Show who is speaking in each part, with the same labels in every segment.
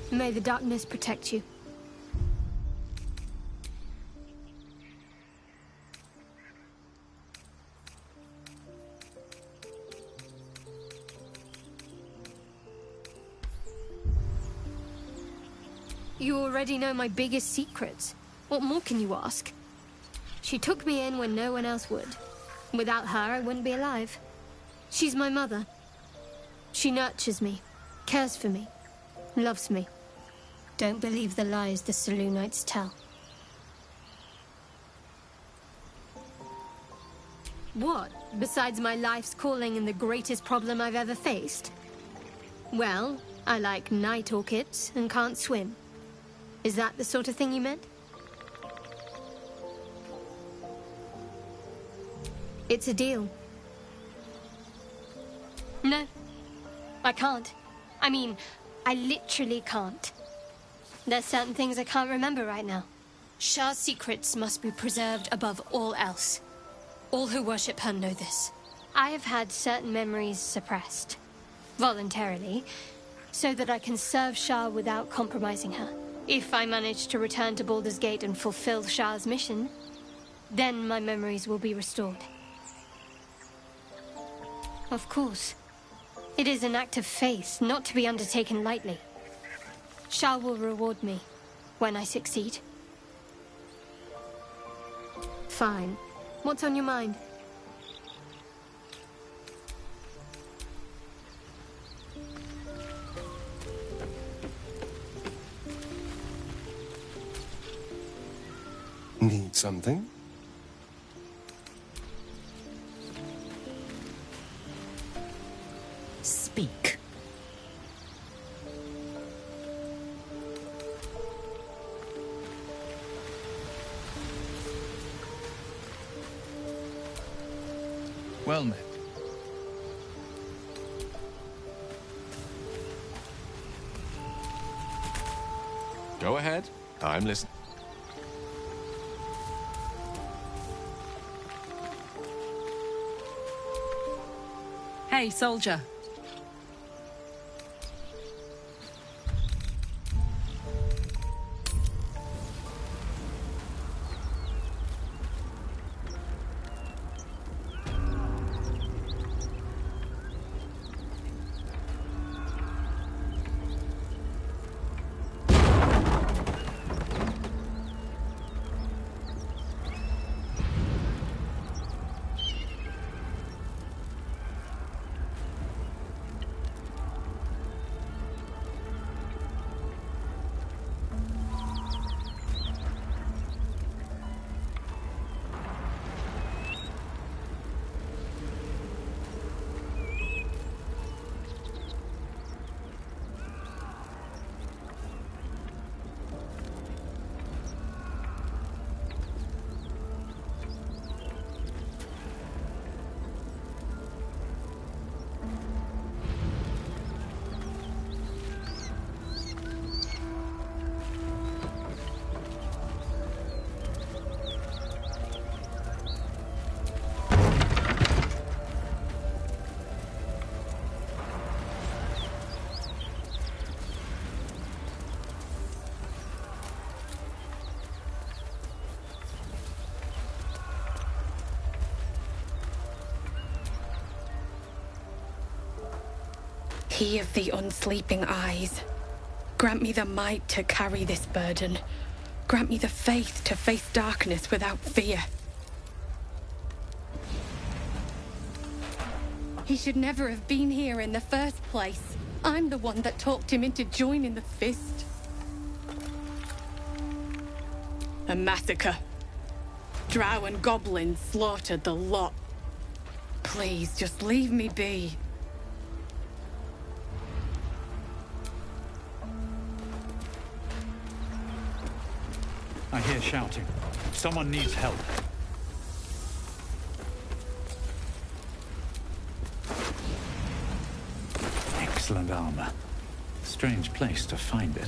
Speaker 1: May the darkness protect you. You already know my biggest secrets. What more can you ask? She took me in when no one else would. Without her, I wouldn't be alive. She's my mother. She nurtures me, cares for me, loves me. Don't believe the lies the Selûnites tell. What, besides my life's calling and the greatest problem I've ever faced? Well, I like night orchids and can't swim. Is that the sort of thing you meant? It's a deal. No, I can't. I mean, I literally can't. There's certain things I can't remember right now. Shah's secrets must be preserved above all else. All who worship her know this. I have had certain memories suppressed, voluntarily, so that I can serve Shah without compromising her. If I manage to return to Baldurs Gate and fulfill Shah's mission, then my memories will be restored. Of course. It is an act of faith, not to be undertaken lightly. Shah will reward me when I succeed. Fine. What's on your mind?
Speaker 2: Need something?
Speaker 3: Speak.
Speaker 4: Well met.
Speaker 5: Go ahead. I'm listening.
Speaker 3: Hey, soldier.
Speaker 6: He of the unsleeping eyes, grant me the might to carry this burden. Grant me the faith to face darkness without fear. He should never have been here in the first place. I'm the one that talked him into joining the Fist. A massacre. Drow and goblins slaughtered the lot. Please, just leave me be.
Speaker 4: I hear shouting. Someone needs help. Excellent armor. Strange place to find it.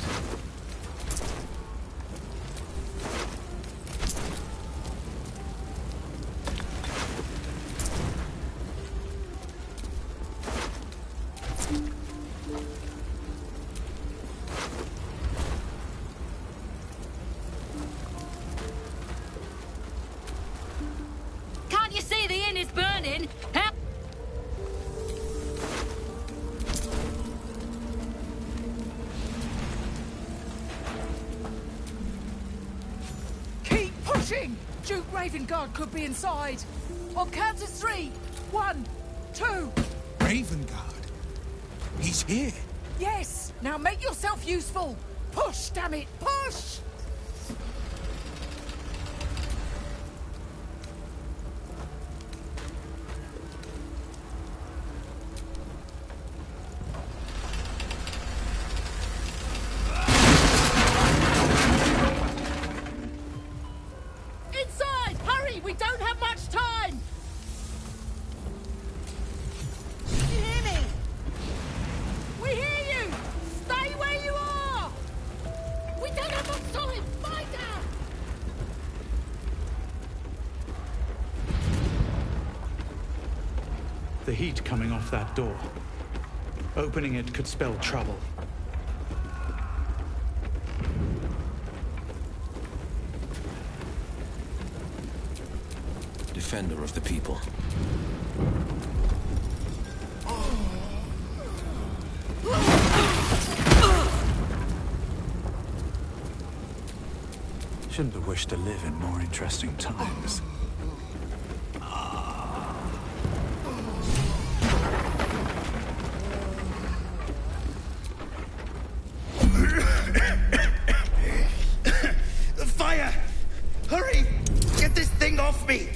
Speaker 2: pushing! Duke Ravengard could be inside. On count of 3. 1, 2.
Speaker 7: Ravengard? He's here.
Speaker 2: Yes! Now make yourself useful! Push, damn it! Push! Inside! Hurry! We don't have much time! You hear me? We hear you! Stay where you are! We don't have much time! Fight out!
Speaker 4: The heat coming off that door. Opening it could spell trouble.
Speaker 5: Defender of the people.
Speaker 4: Shouldn't have wished to live in more interesting times.
Speaker 8: Fire! Hurry! Get this thing off me!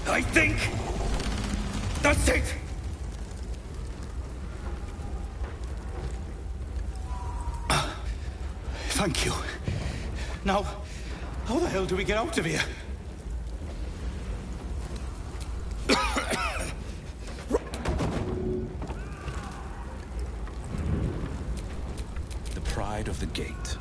Speaker 8: I think that's it. Thank you. Now, how the hell do we get out of here?
Speaker 5: The pride of the gate.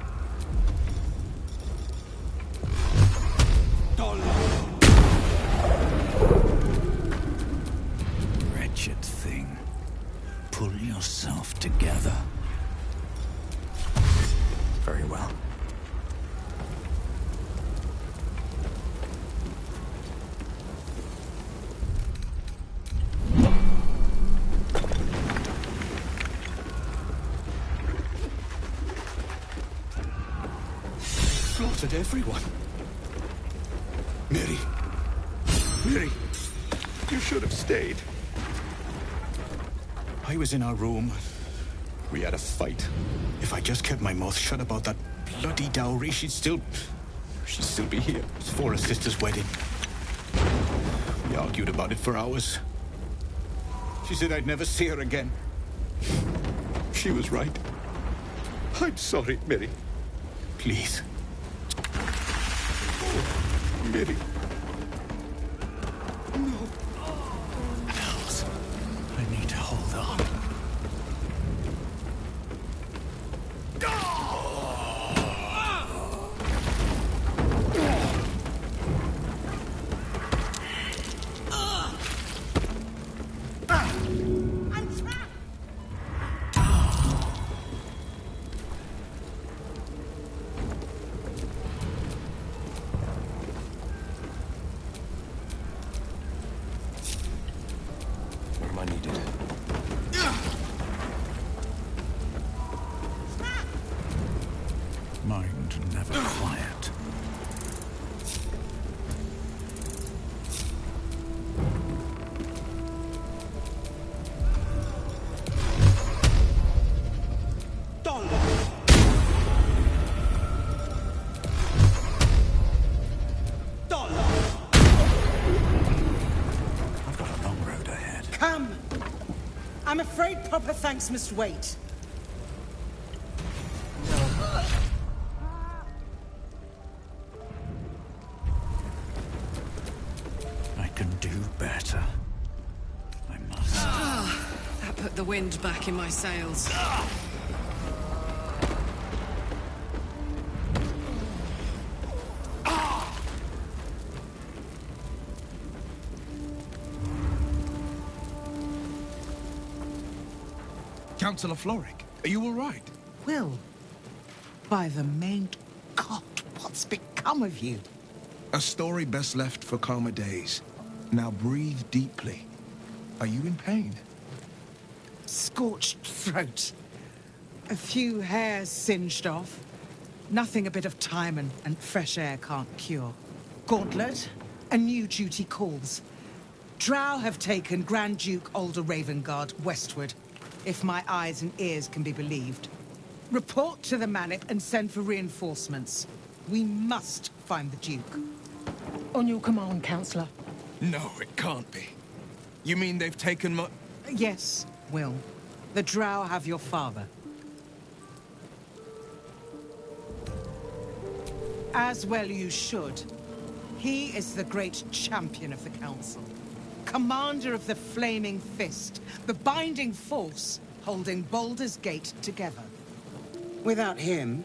Speaker 4: Wretched thing. Pull yourself together. Very well.
Speaker 8: Slaughtered everyone. Mary. Mary, you should have stayed. I was in our room. We had a fight. If I just kept my mouth shut about that bloody dowry, she'd still be here. It's for her sister's wedding. We argued about it for hours. She said I'd never see her again. She was right. I'm sorry, Mary. Please. Mary. No.
Speaker 4: Hells. I need to hold on.
Speaker 5: Where am I needed?
Speaker 4: Mind never quiet. I've got a long road ahead.
Speaker 9: Come! I'm afraid proper thanks must wait.
Speaker 4: I can do better. I must.
Speaker 3: That put the wind back in my sails.
Speaker 7: Councillor Floric, are you all right?
Speaker 9: Will, by the main God, what's become of you?
Speaker 7: A story best left for calmer days. Now breathe deeply. Are you in pain?
Speaker 9: Scorched throat. A few hairs singed off. Nothing a bit of time and fresh air can't cure. Gauntlet, a new duty calls. Drow have taken Grand Duke Alder Ravengard westward, if my eyes and ears can be believed. Report to the Manip and send for reinforcements. We must find the Duke.
Speaker 2: On your command, Counselor.
Speaker 7: No, it can't be. You mean they've taken my...
Speaker 9: Yes, Will. The Drow have your father. As well you should. He is the great champion of the Council. Commander of the Flaming Fist, the binding force holding Baldurs Gate together.
Speaker 10: Without him,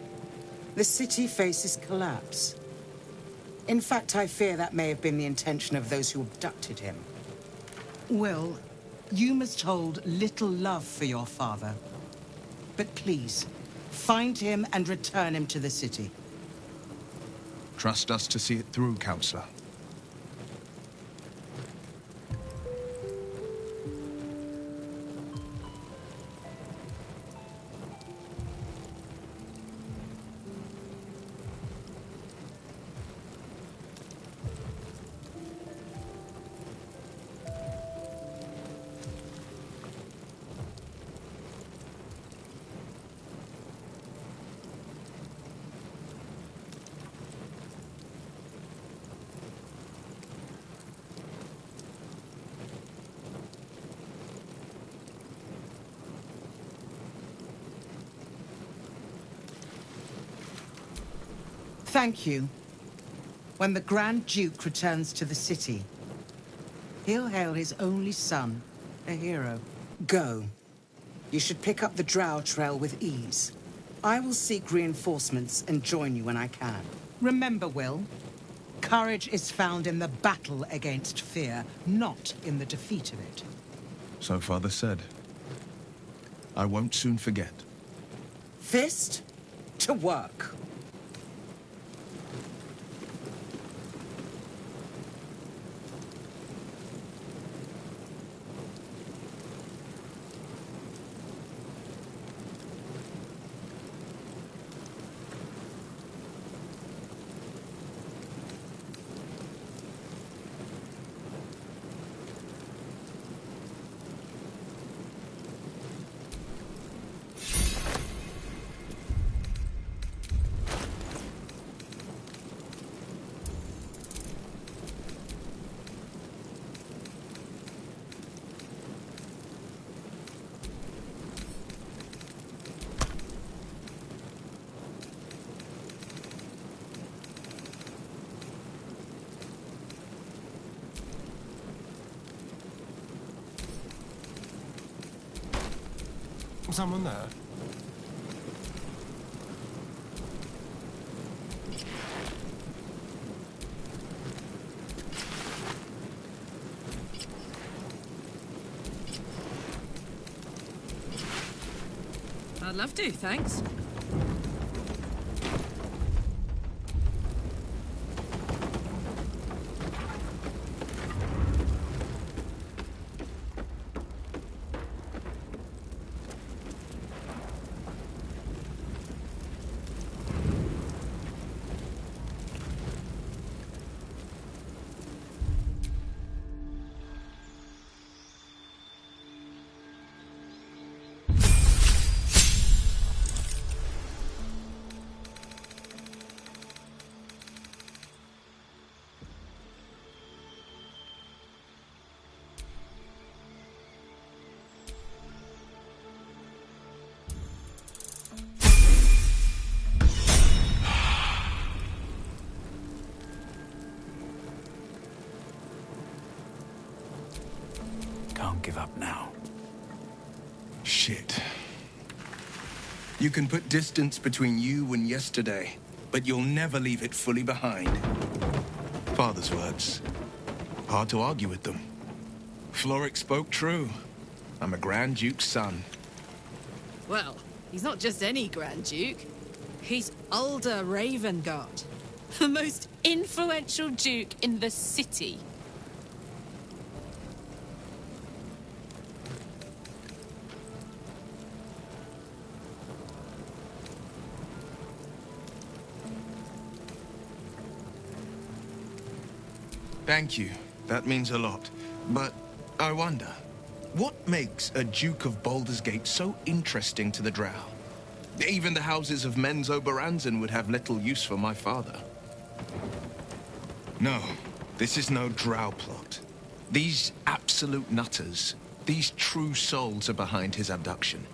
Speaker 10: the city faces collapse. In fact, I fear that may have been the intention of those who abducted him.
Speaker 9: Will, you must hold little love for your father. But please, find him and return him to the city.
Speaker 7: Trust us to see it through, Counselor.
Speaker 9: Thank you. When the Grand Duke returns to the city, he'll hail his only son a hero.
Speaker 10: Go. You should pick up the Drow trail with ease. I will seek reinforcements and join you when I can.
Speaker 9: Remember, Will, courage is found in the battle against fear, not in the defeat of it.
Speaker 7: So Father said. I won't soon forget.
Speaker 10: Fist, to work.
Speaker 7: Someone there?
Speaker 3: I'd love to, thanks.
Speaker 4: Can't give up now.
Speaker 7: Shit. You can put distance between you and yesterday, but you'll never leave it fully behind. Father's words. Hard to argue with them. Floric spoke true. I'm a Grand Duke's son.
Speaker 3: Well, he's not just any Grand Duke. He's Alder Ravengard, the most influential Duke in the city.
Speaker 7: Thank you. That means a lot. But I wonder, what makes a Duke of Baldurs Gate so interesting to the Drow? Even the houses of Men's Oberanzen would have little use for my father. No, this is no Drow plot. These absolute nutters, these true souls are behind his abduction.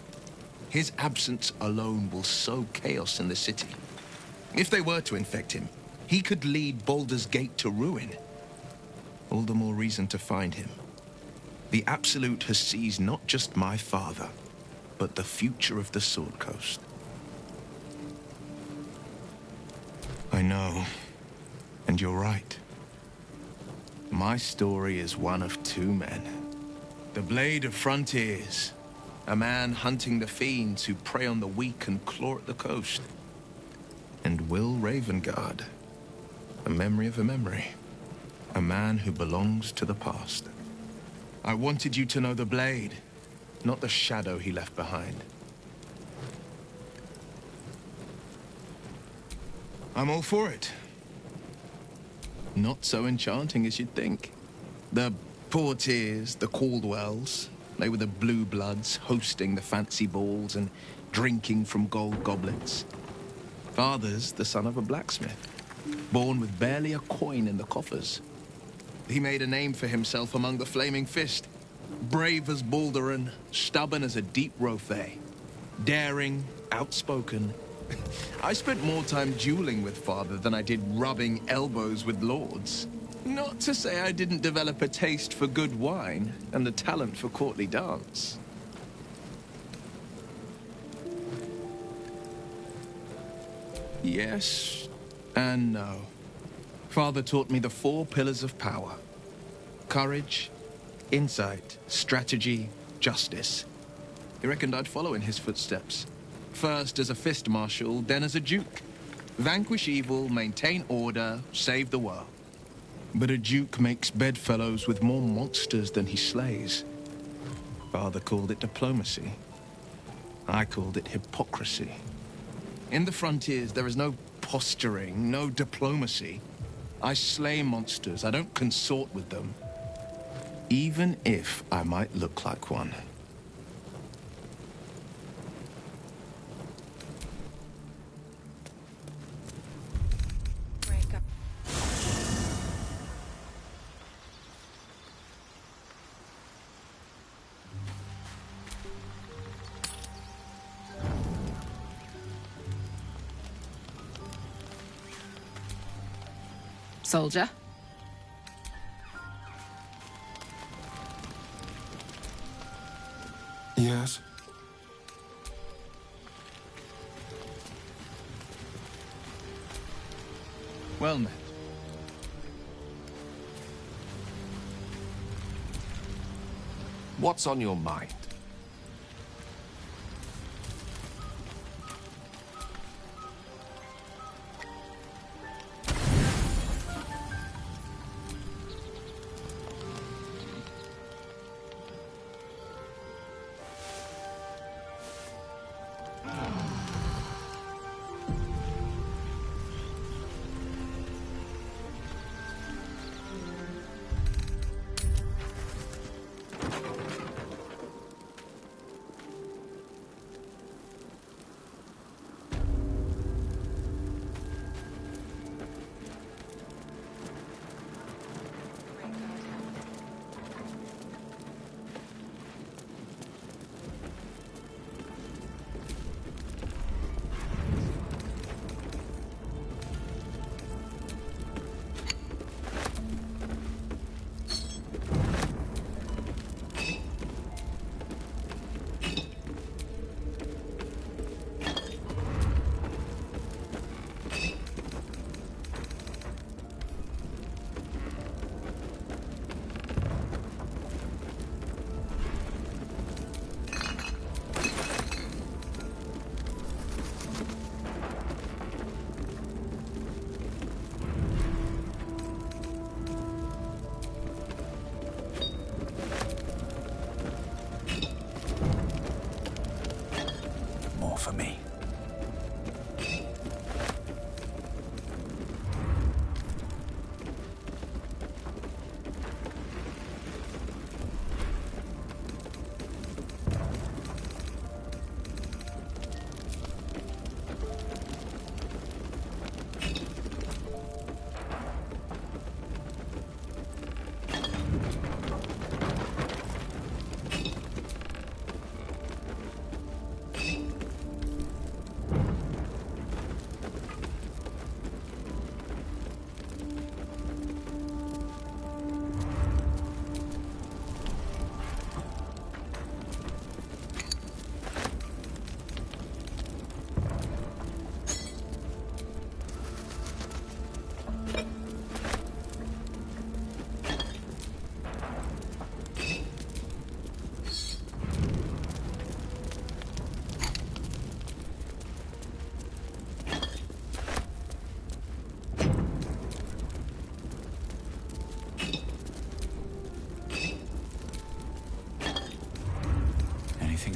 Speaker 7: His absence alone will sow chaos in the city. If they were to infect him, he could lead Baldur's Gate to ruin. All the more reason to find him. The Absolute has seized not just my father, but the future of the Sword Coast. I know, and you're right. My story is one of two men. The Blade of Frontiers, a man hunting the fiends who prey on the weak and claw at the coast. And Will Ravengard, a memory of a memory. A man who belongs to the past. I wanted you to know the Blade, not the shadow he left behind. I'm all for it. Not so enchanting as you'd think. The Portiers, the Caldwells, they were the blue bloods hosting the fancy balls and drinking from gold goblets. Father's the son of a blacksmith, born with barely a coin in the coffers. He made a name for himself among the Flaming Fist. Brave as Balduran, stubborn as a deep Rothay. Daring, outspoken. I spent more time dueling with Father than I did rubbing elbows with lords. Not to say I didn't develop a taste for good wine and a talent for courtly dance. Yes and no. Father taught me the 4 pillars of power. Courage, insight, strategy, justice. He reckoned I'd follow in his footsteps. First as a fist marshal, then as a duke. Vanquish evil, maintain order, save the world. But a duke makes bedfellows with more monsters than he slays. Father called it diplomacy. I called it hypocrisy. In the frontiers, there is no posturing, no diplomacy. I slay monsters, I don't consort with them. Even if I might look like one.
Speaker 3: Soldier?
Speaker 11: Yes?
Speaker 7: Well met.
Speaker 11: What's on your mind?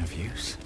Speaker 4: of use.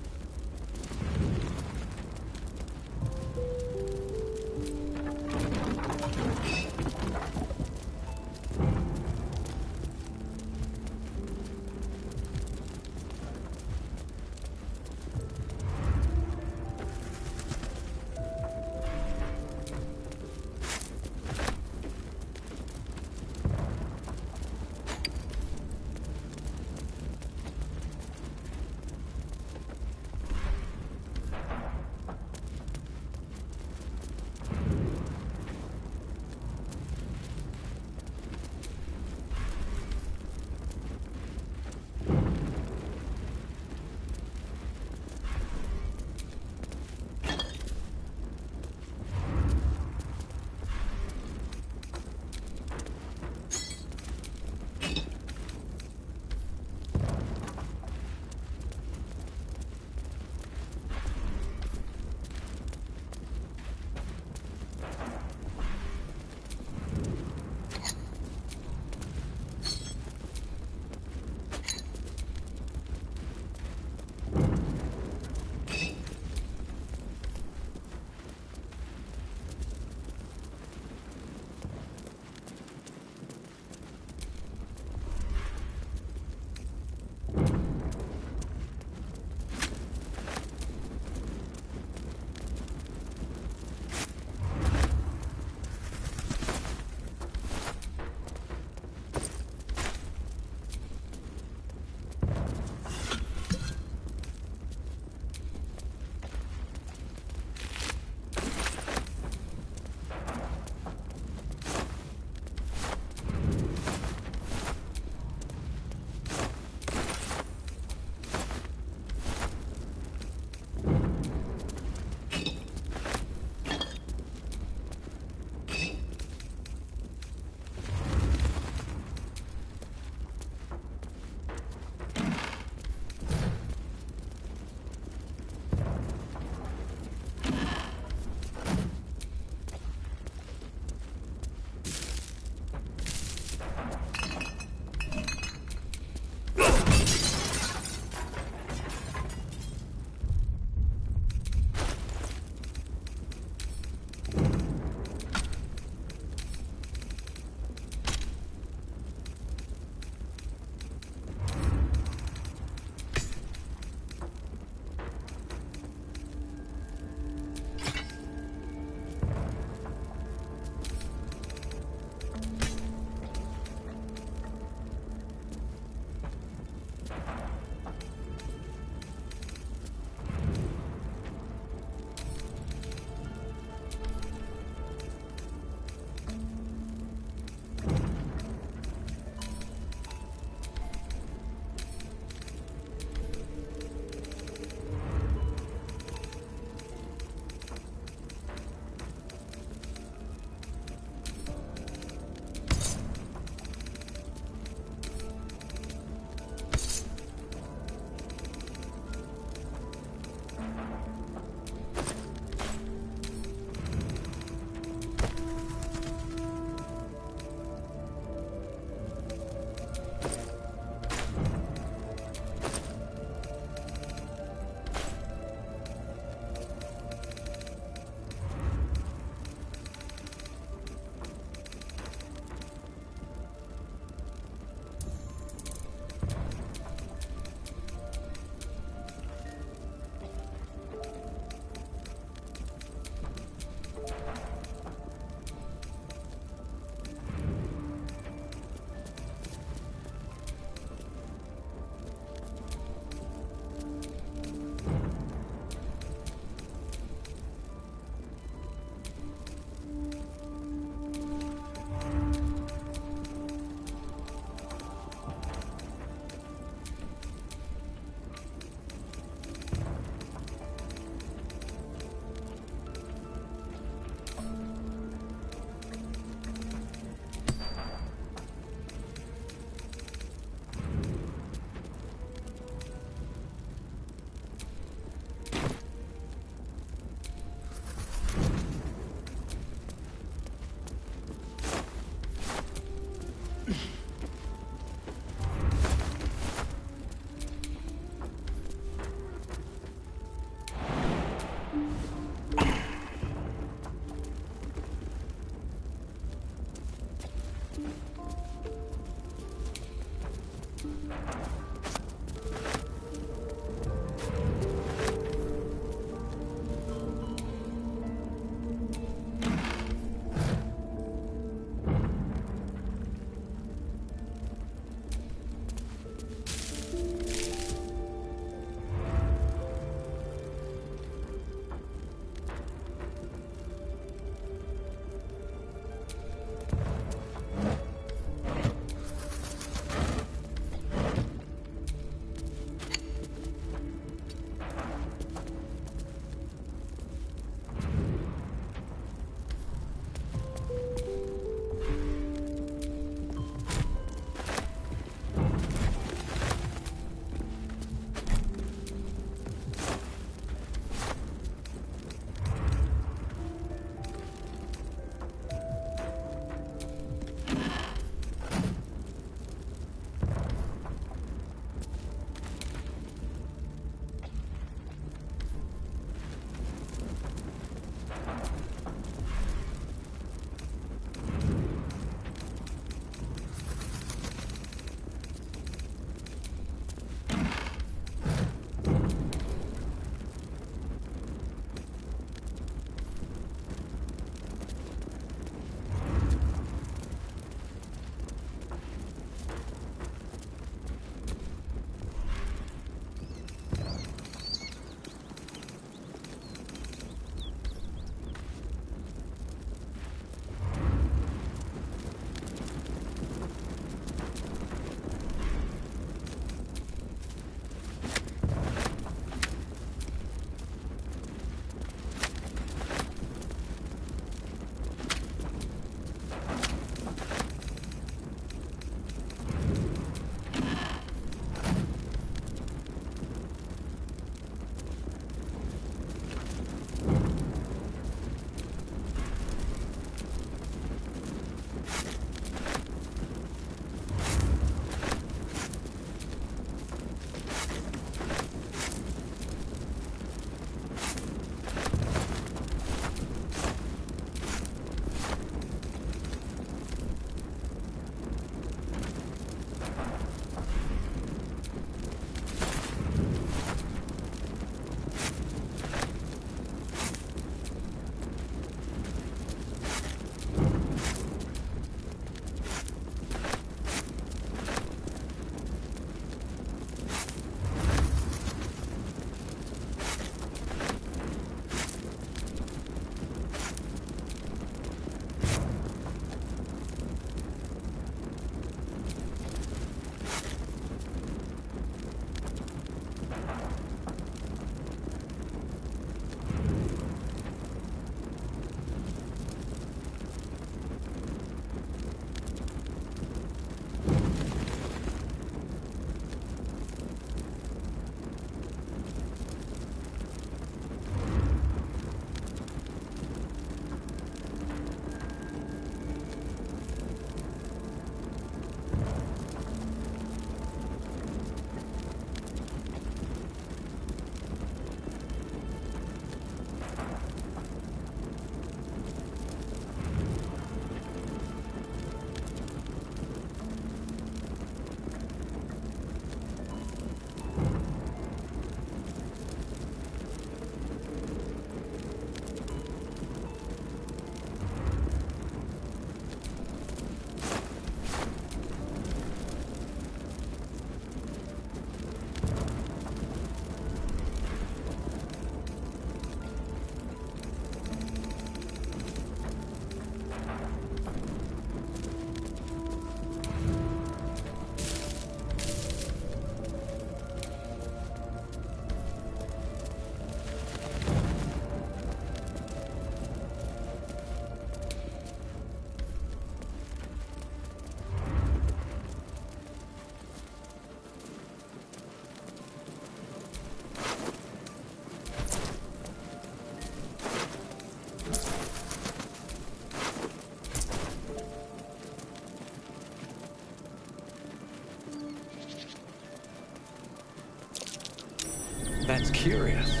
Speaker 4: That's curious.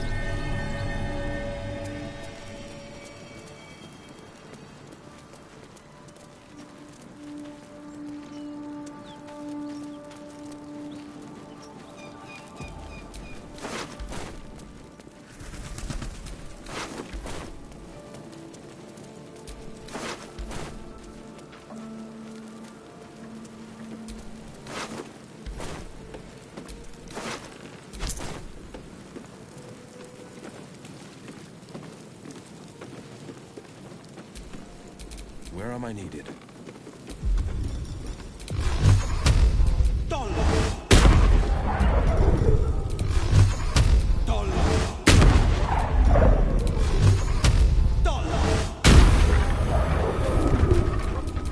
Speaker 5: Where am I needed?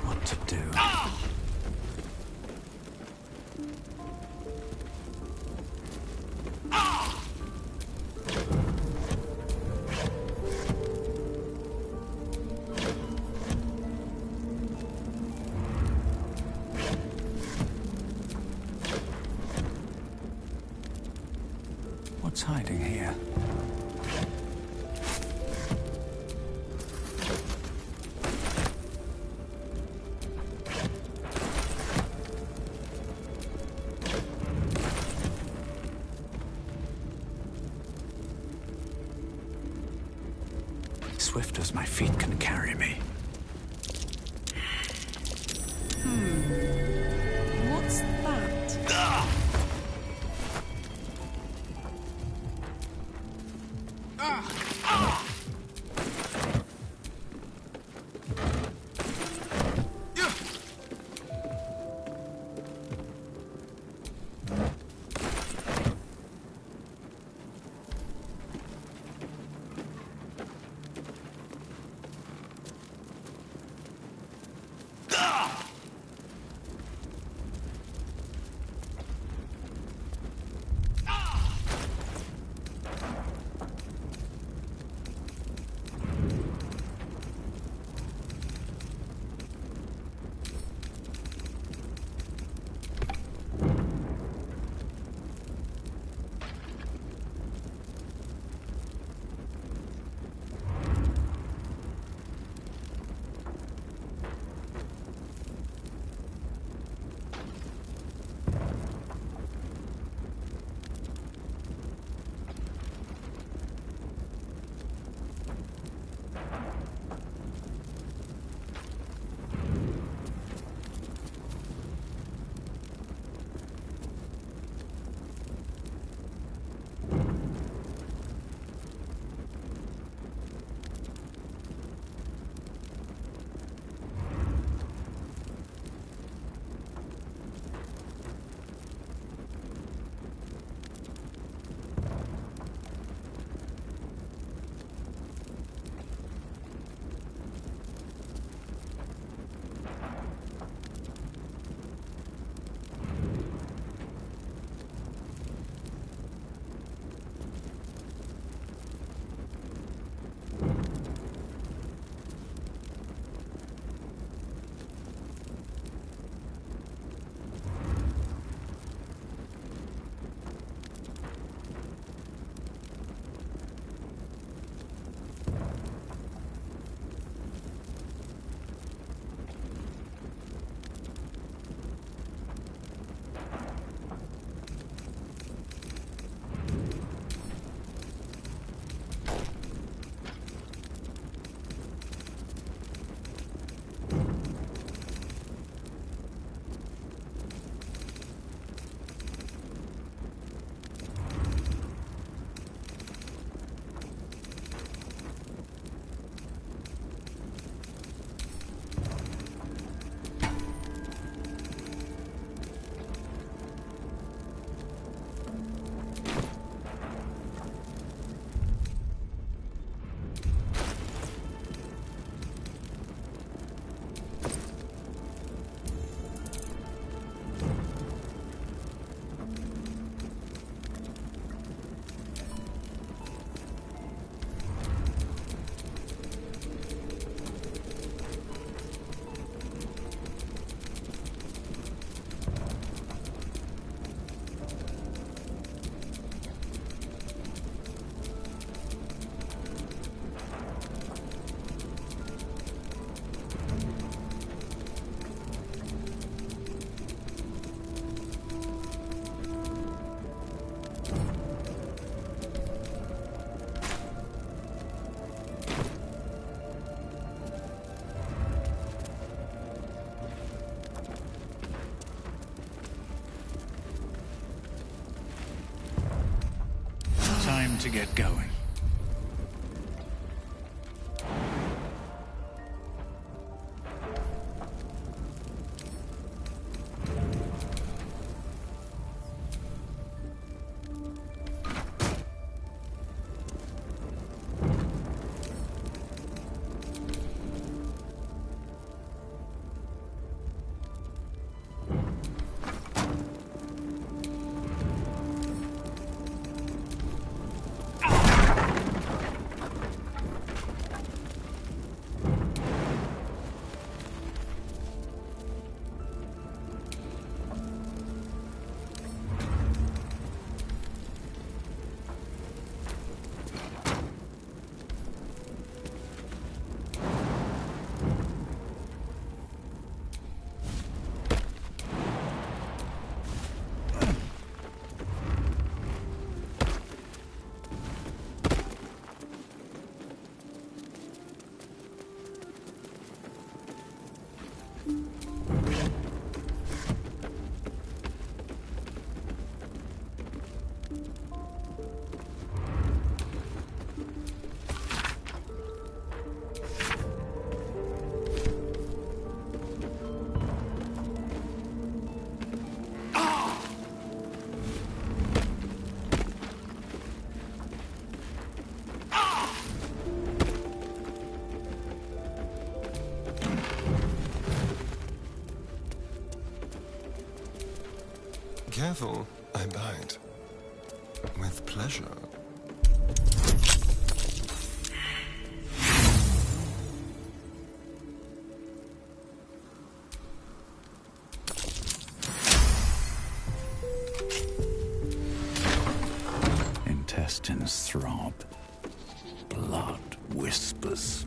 Speaker 4: What to do? What's hiding here? Swift as my feet can carry me.
Speaker 3: What's that?
Speaker 4: Time to get going.
Speaker 11: Careful, I bite. With pleasure.
Speaker 4: Intestines throb. Blood whispers.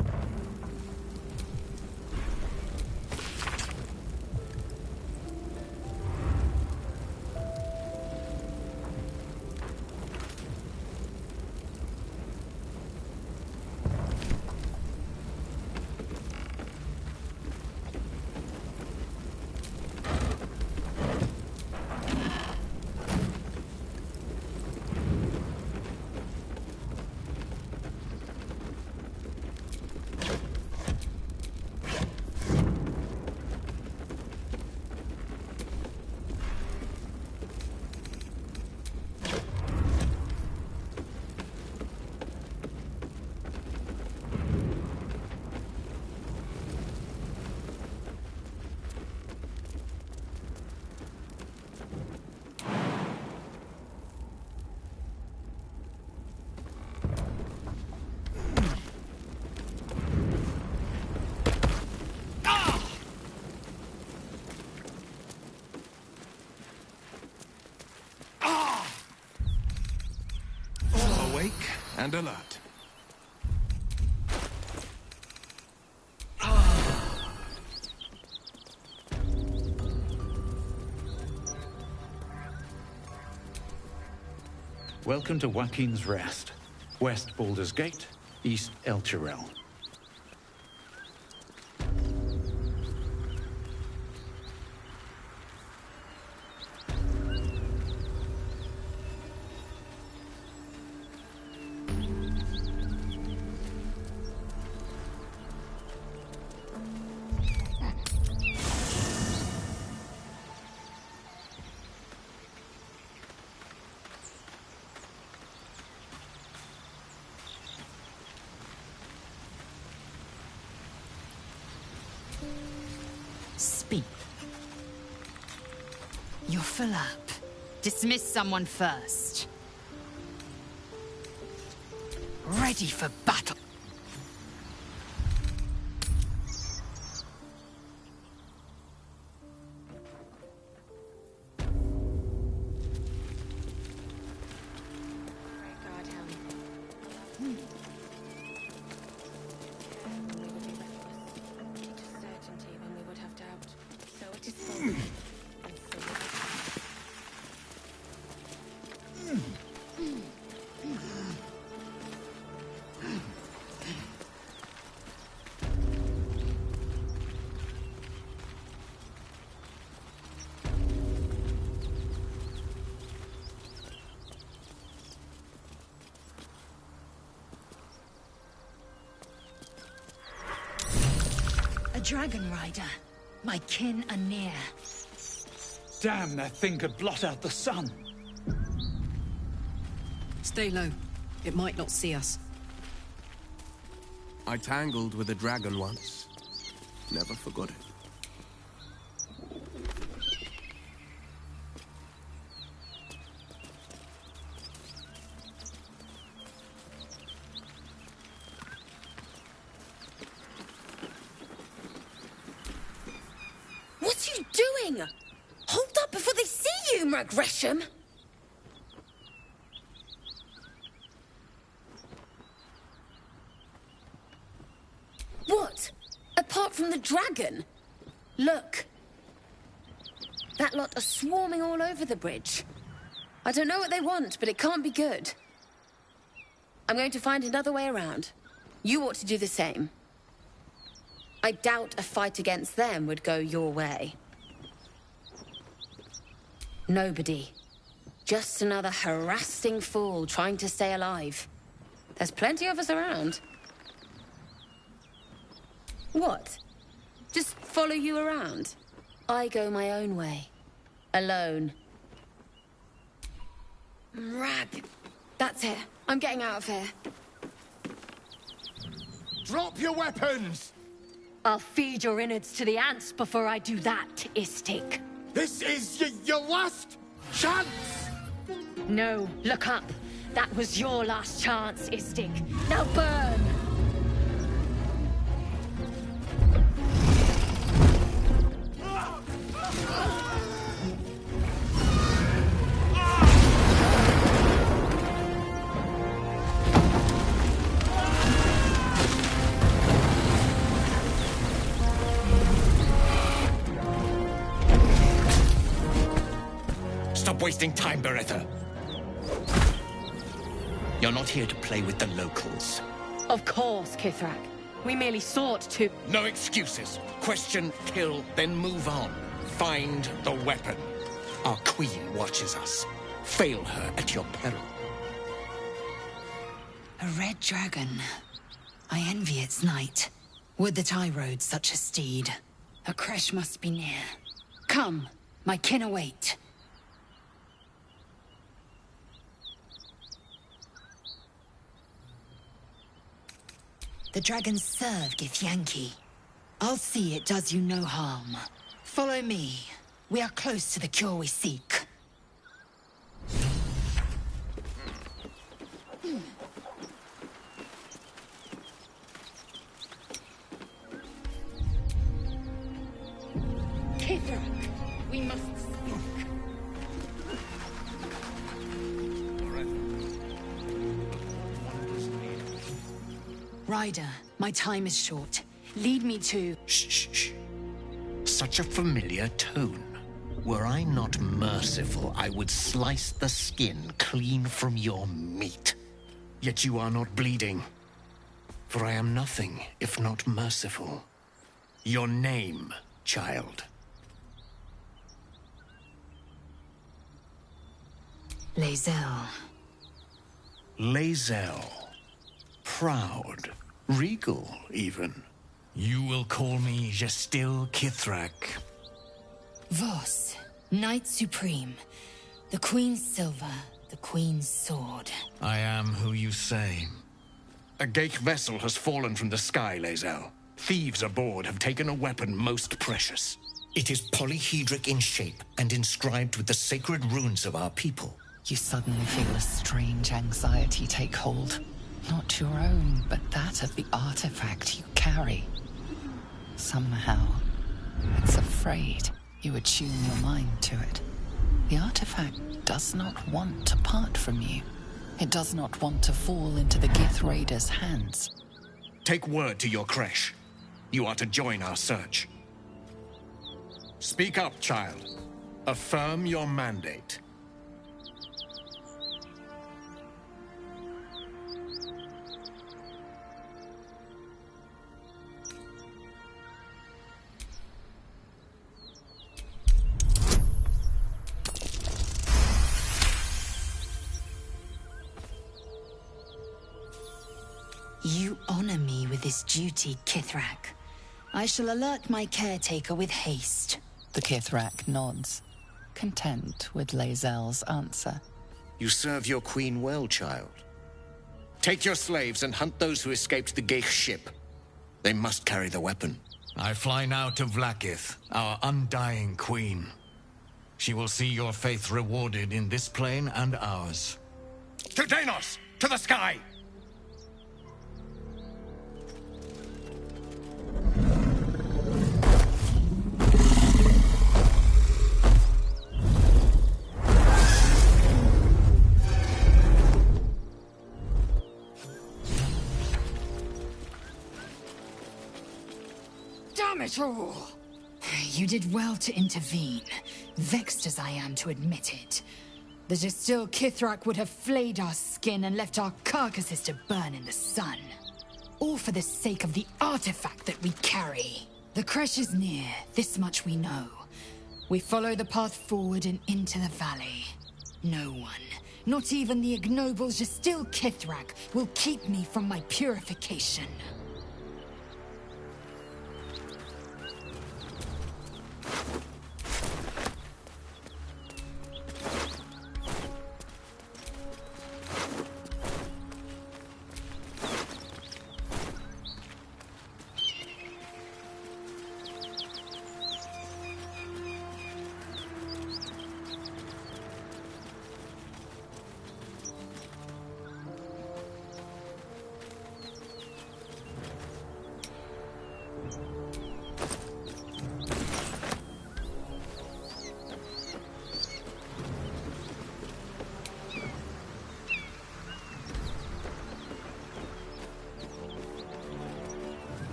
Speaker 7: And alert.
Speaker 4: Welcome to Joaquin's Rest. West Baldurs Gate, East El Chirel.
Speaker 2: Speak. You're full up. Dismiss someone first. Ready for battle.
Speaker 12: Dragon Rider. My kin are near.
Speaker 4: Damn, that thing could blot out the sun.
Speaker 3: Stay low. It might not see us.
Speaker 5: I tangled with a dragon once. Never forgot it.
Speaker 12: What are you doing? Hold up before they see you, Gresham. What? Apart from the dragon? Look. That lot are swarming all over the bridge. I don't know what they want, but it can't be good. I'm going to find another way around. You ought to do the same. I doubt a fight against them would go your way. Nobody. Just another harassing fool trying to stay alive. There's plenty of us around. What? Just follow you around? I go my own way. Alone. Rag. That's it. I'm getting out of here.
Speaker 13: Drop your weapons!
Speaker 12: I'll feed your innards to the ants before I do that, Istik.
Speaker 13: This is your last chance!
Speaker 2: No, look up. That was your last chance, Istig. Now burn!
Speaker 5: Stop wasting time, Beretta. You're not here to play with the locals.
Speaker 2: Of course, Kithrak. We merely sought to...
Speaker 5: No excuses. Question, kill, then move on. Find the weapon. Our queen watches us. Fail her at your peril.
Speaker 14: A red dragon. I envy its knight. Would that I rode such a steed. A crash must be near. Come, my kin await. The dragons serve Githyanki. I'll see it does you no harm. Follow me. We are close to the cure we seek.
Speaker 2: Kithrak, we must speak.
Speaker 14: Ryder, my time is short. Lead me to...
Speaker 5: Shh, shh, shh. Such a familiar tone. Were I not merciful, I would slice the skin clean from your meat. Yet you are not bleeding. For I am nothing if not merciful. Your name, child.
Speaker 14: Lae'zel.
Speaker 5: Lae'zel. Proud. Regal, even. You will call me Gestil Kithrak.
Speaker 14: Vos, Knight Supreme. The Queen's silver, the Queen's sword.
Speaker 5: I am who you say. A Gate vessel has fallen from the sky, Lae'zel. Thieves aboard have taken a weapon most precious. It is polyhedric in shape and inscribed with the sacred runes of our people.
Speaker 15: You suddenly feel a strange anxiety take hold. Not your own, but that of the artifact you carry. Somehow, it's afraid you attune your mind to it. The artifact does not want to part from you. It does not want to fall into the Gith Raiders' hands.
Speaker 5: Take word to your creche. You are to join our search. Speak up, child. Affirm your mandate.
Speaker 14: You honor me with this duty, Kithrak. I shall alert my caretaker with haste.
Speaker 15: The Kithrak nods, content with Lae'zel's answer.
Speaker 5: You serve your queen well, child. Take your slaves and hunt those who escaped the Gate ship. They must carry the weapon.
Speaker 16: I fly now to Vlaakith, our undying queen. She will see your faith rewarded in this plane and ours.
Speaker 5: To Danos! To the sky!
Speaker 2: Damn it all!
Speaker 14: You did well to intervene, vexed as I am to admit it. The Gestil Kithrak would have flayed our skin and left our carcasses to burn in the sun. All for the sake of the artifact that we carry. The creche is near, this much we know. We follow the path forward and into the valley. No one, not even the ignoble Gestil Kithrak, will keep me from my purification.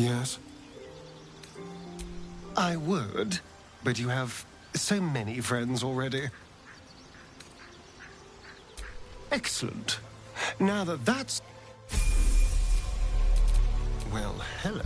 Speaker 11: Yes? I would, but you have so many friends already. Excellent. Now that that's... Well, hello.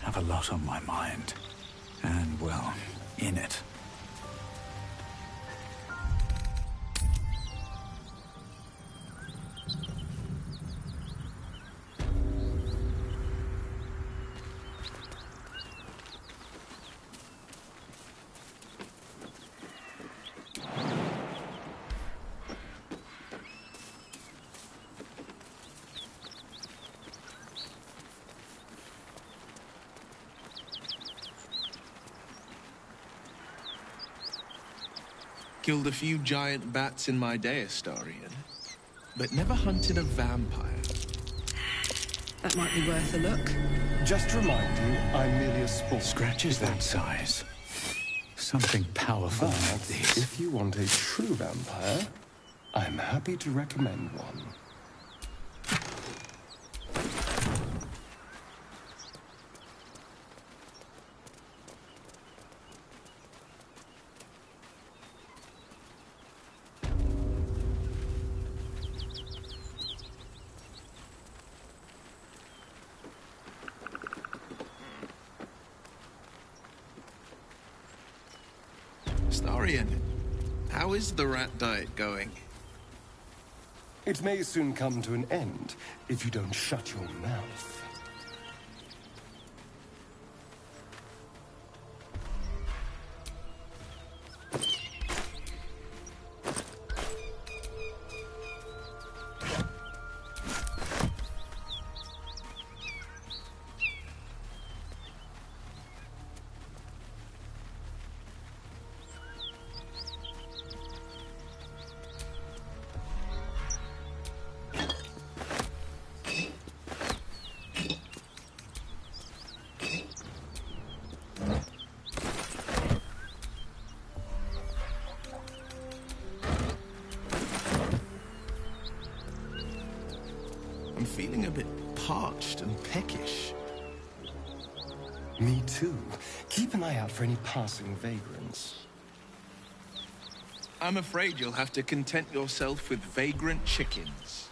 Speaker 4: Have a lot on my mind. And, well, in it.
Speaker 7: Killed a few giant bats in my day, Astarion, but never hunted a vampire.
Speaker 3: That might be worth a look.
Speaker 11: Just to remind you, I'm merely a sport.
Speaker 4: Scratches that size. Something powerful
Speaker 11: But
Speaker 4: like these.
Speaker 11: if you want a true vampire, I'm happy to recommend one.
Speaker 7: Astarion, how is the rat diet going?
Speaker 11: It may soon come to an end if you don't shut your mouth.
Speaker 7: I'm feeling a bit parched and peckish.
Speaker 11: Me too. Keep an eye out for any passing vagrants.
Speaker 7: I'm afraid you'll have to content yourself with vagrant chickens.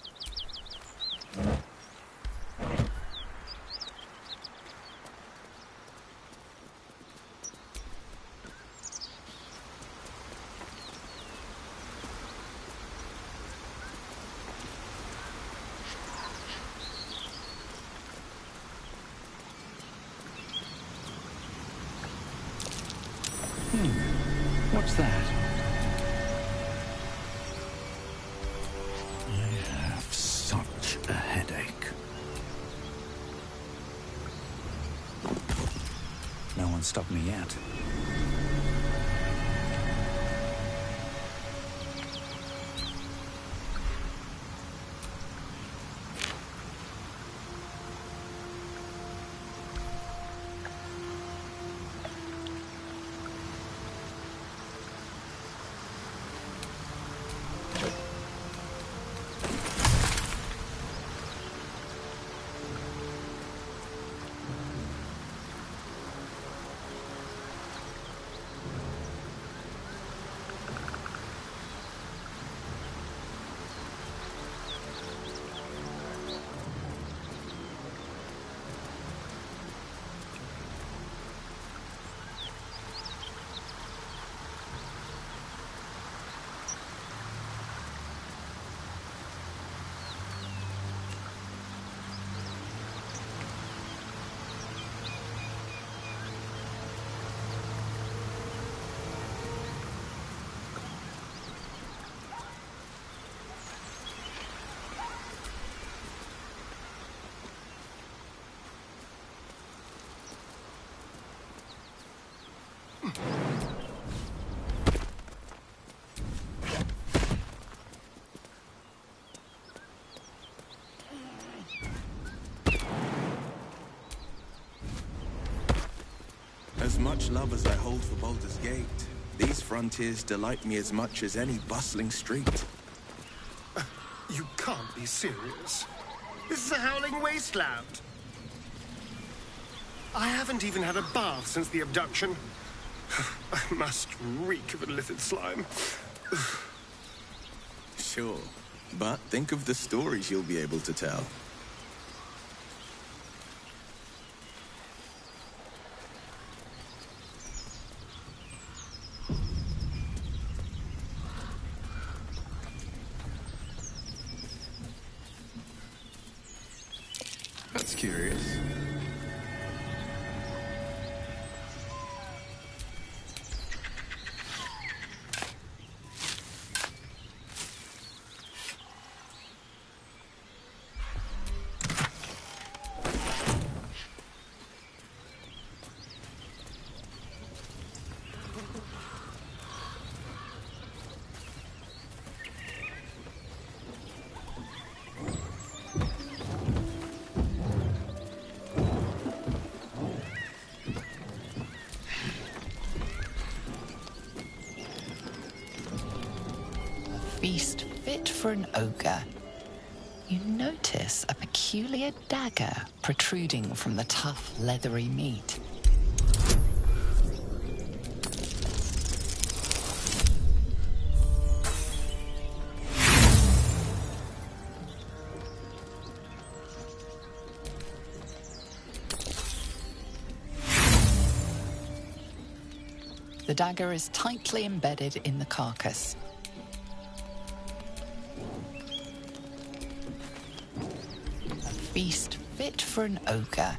Speaker 4: What's that? I have such a headache. No one stopped me yet.
Speaker 7: as much love as I hold for Baldurs Gate, these frontiers delight me as much as any bustling street.
Speaker 13: You can't be serious. This is a howling wasteland. I haven't even had a bath since the abduction. I must reek of illithid slime.
Speaker 7: Sure, but think of the stories you'll be able to tell. That's curious.
Speaker 15: Feast fit for an ogre. You notice a peculiar dagger protruding from the tough, leathery meat. The dagger is tightly embedded in the carcass. Feast fit for an ogre.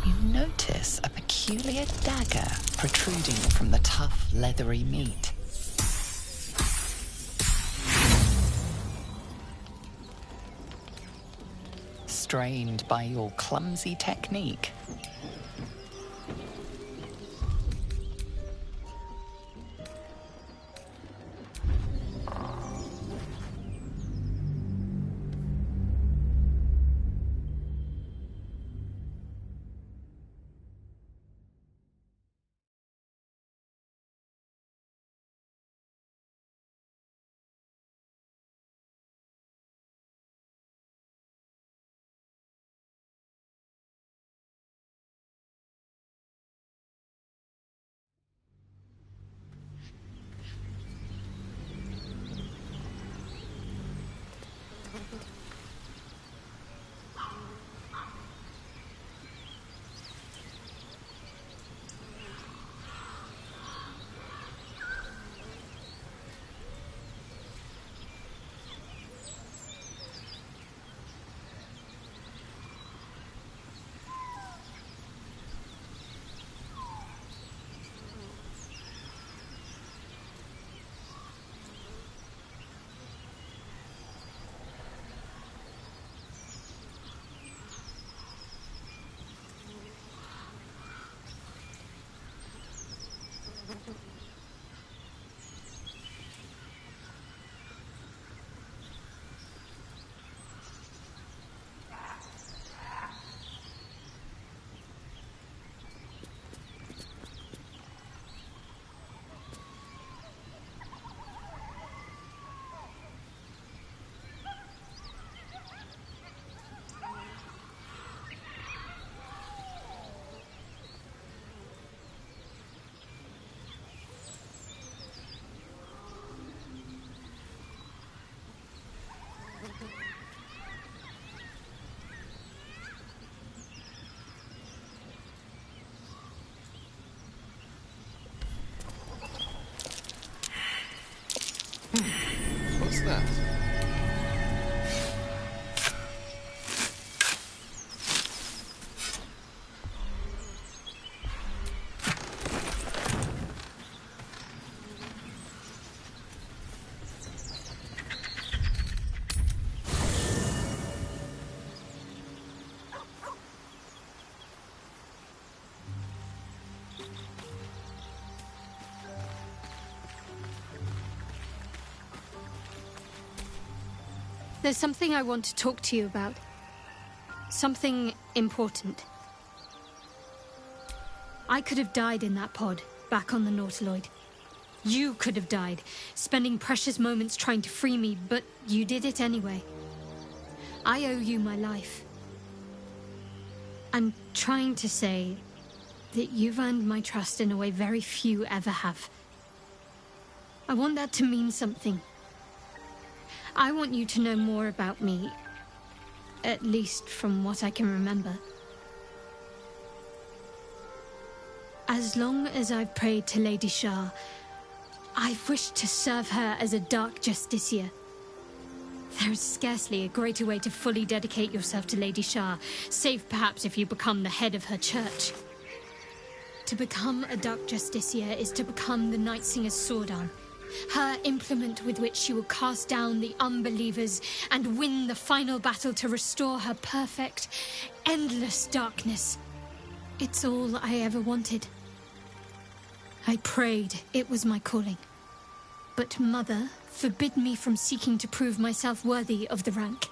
Speaker 15: You notice a peculiar dagger protruding from the tough, leathery meat. Strained by your clumsy technique.
Speaker 11: What's that?
Speaker 1: There's something I want to talk to you about. Something important. I could have died in that pod, back on the Nautiloid. You could have died, spending precious moments trying to free me, but you did it anyway. I owe you my life. I'm trying to say that you've earned my trust in a way very few ever have. I want that to mean something. I want you to know more about me, at least from what I can remember. As long as I've prayed to Lady Shah, I've wished to serve her as a Dark Justiciar. There is scarcely a greater way to fully dedicate yourself to Lady Shah, save perhaps if you become the head of her church. To become a Dark Justiciar is to become the Night Singer's sword arm, her implement with which she will cast down the unbelievers and win the final battle to restore her perfect, endless darkness. It's all I ever wanted. I prayed it was my calling. But Mother forbid me from seeking to prove myself worthy of the rank.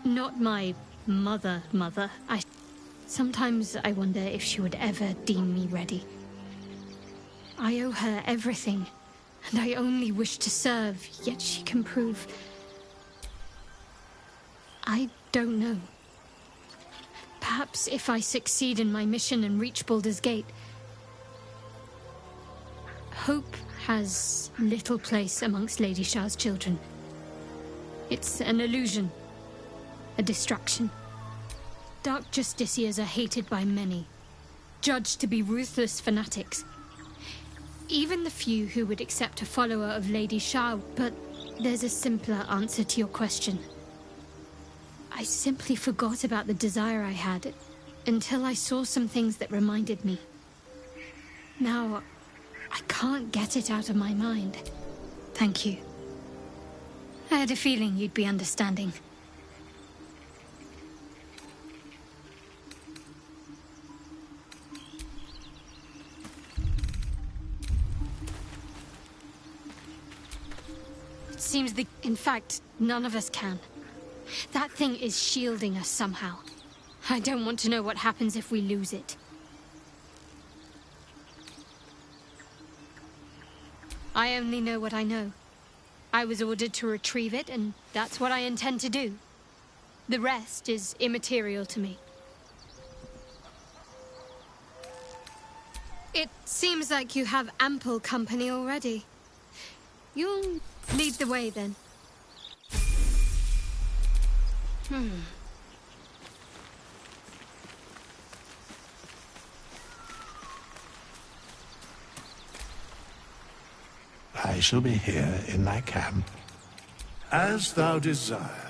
Speaker 1: Not my mother. Sometimes I wonder if she would ever deem me ready. I owe her everything, and I only wish to serve, yet she can prove... I don't know. Perhaps if I succeed in my mission and reach Baldurs Gate... Hope has little place amongst Lady Shah's children. It's an illusion, a distraction. Dark Justiciars are hated by many, judged to be ruthless fanatics. Even the few who would accept a follower of Lady Shah, but there's a simpler answer to your question. I simply forgot about the desire I had until I saw some things that reminded me. Now, I can't get it out of my mind. Thank you. I had a feeling you'd be understanding. It seems in fact, none of us can. That thing is shielding us somehow. I don't want to know what happens if we lose it. I only know what I know. I was ordered to retrieve it, and that's what I intend to do. The rest is immaterial to me. It seems like you have ample company already. You'll lead the way, then.
Speaker 17: I shall be here in thy camp, as thou desire.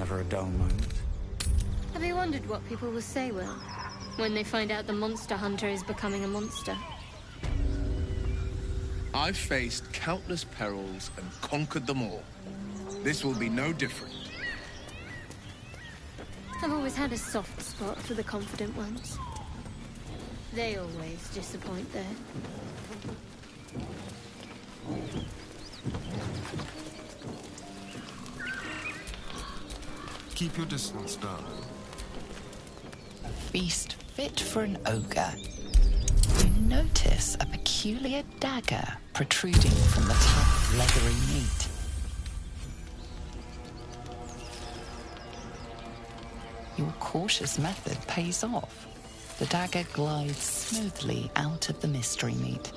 Speaker 4: Never a dull moment.
Speaker 1: Have you wondered what people will say, Will, when they find out the monster hunter is becoming a monster?
Speaker 7: I've faced countless perils and conquered them all. This will be no different.
Speaker 1: I've always had a soft spot for the confident ones. They always disappoint, though.
Speaker 11: Keep your distance, darling.
Speaker 15: A feast fit for an ogre. You notice a peculiar dagger protruding from the tough, leathery meat. Your cautious method pays off. The dagger glides smoothly out of the mystery meat.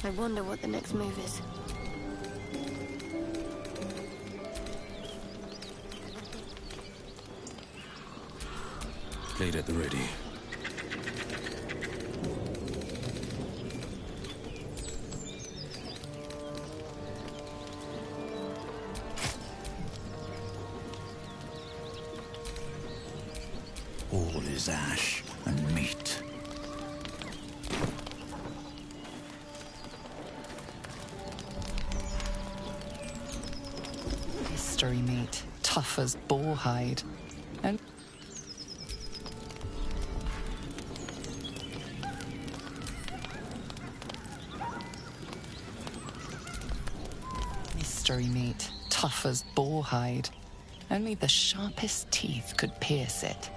Speaker 1: I wonder what the next move is.
Speaker 7: Blade at the ready.
Speaker 4: All is ash and meat.
Speaker 15: Mystery meat, tough as boar hide. And mystery meat, tough as boar hide. Only the sharpest teeth could pierce it.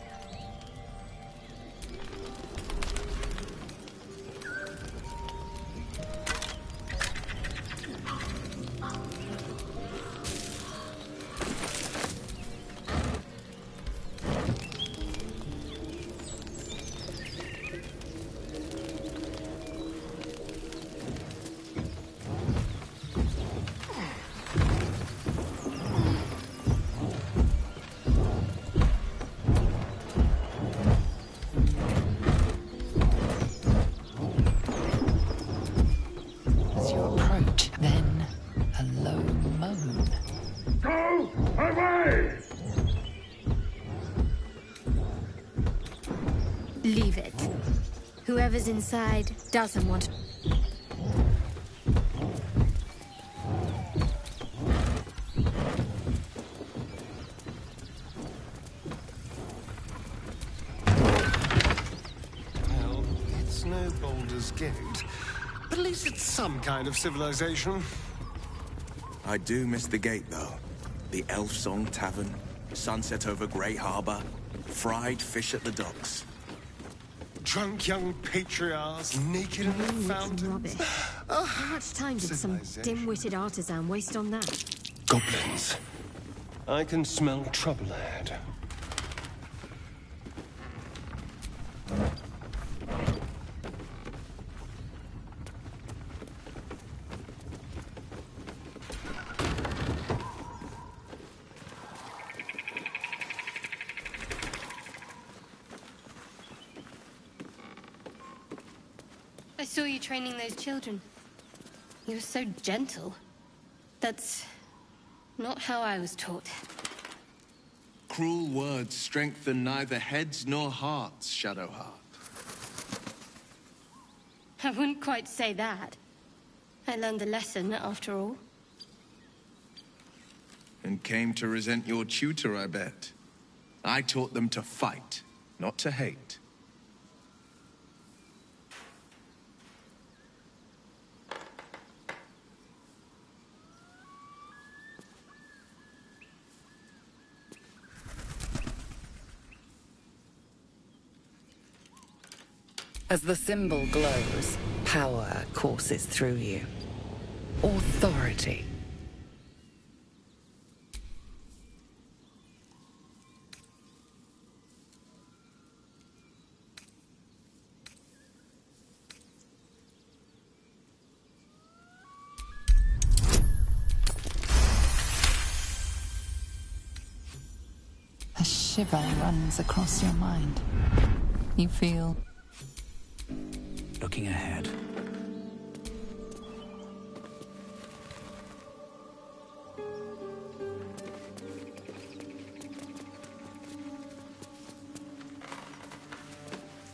Speaker 15: As you approach, then a low moan.
Speaker 2: Go away!
Speaker 1: Leave it. Whoever's inside doesn't want...
Speaker 13: Well, it's no Baldurs Gate, but at least it's some kind of civilization.
Speaker 7: I do miss the gate, though. The Elf Song Tavern, sunset over Grey Harbor, fried fish at the docks.
Speaker 13: Drunk young patriarchs, naked in the fountains.
Speaker 1: How much time did some dim-witted artisan waste on that?
Speaker 13: Goblins. I can smell trouble ahead.
Speaker 1: I saw you training those children. You were so gentle. That's not how I was taught.
Speaker 7: Cruel words strengthen neither heads nor hearts, Shadowheart.
Speaker 1: I wouldn't quite say that. I learned the lesson, after all.
Speaker 7: And came to resent your tutor, I bet. I taught them to fight, not to hate.
Speaker 15: As the symbol glows, power courses through you. Authority. shiver runs across your mind. You feel...
Speaker 4: Looking ahead.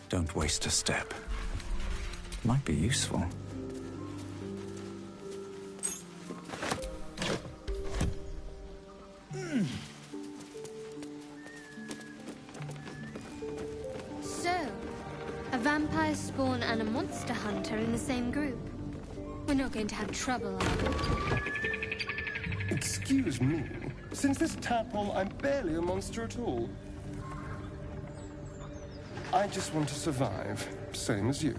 Speaker 4: Don't waste a step. Might be useful.
Speaker 1: So, a vampire spawn and a monster hunter in the same group. We're not going to have trouble, are we?
Speaker 11: Excuse me. Since this tadpole, I'm barely a monster at all. I just want to survive, same as you.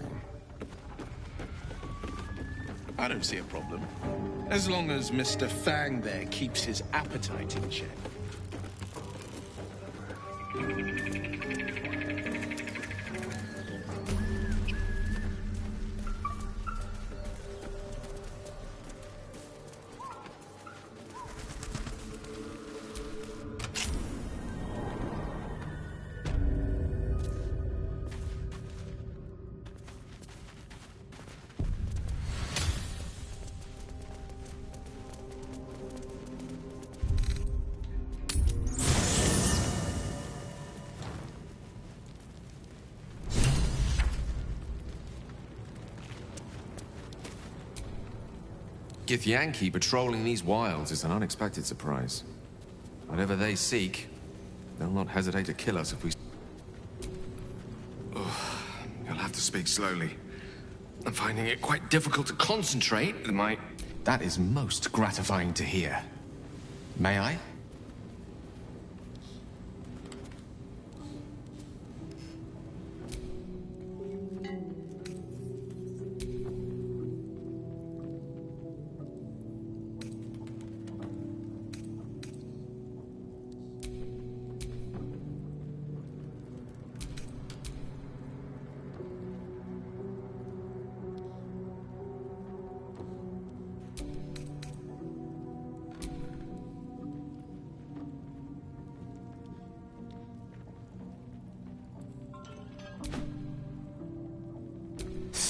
Speaker 7: I don't see a problem. As long as Mr. Fang there keeps his appetite in check.
Speaker 18: Githyanki patrolling these wilds is an unexpected surprise. Whatever they seek, they'll not hesitate to kill us if we... Oh, you'll have to speak slowly. I'm finding it quite difficult to concentrate with my... That is most gratifying to hear. May I?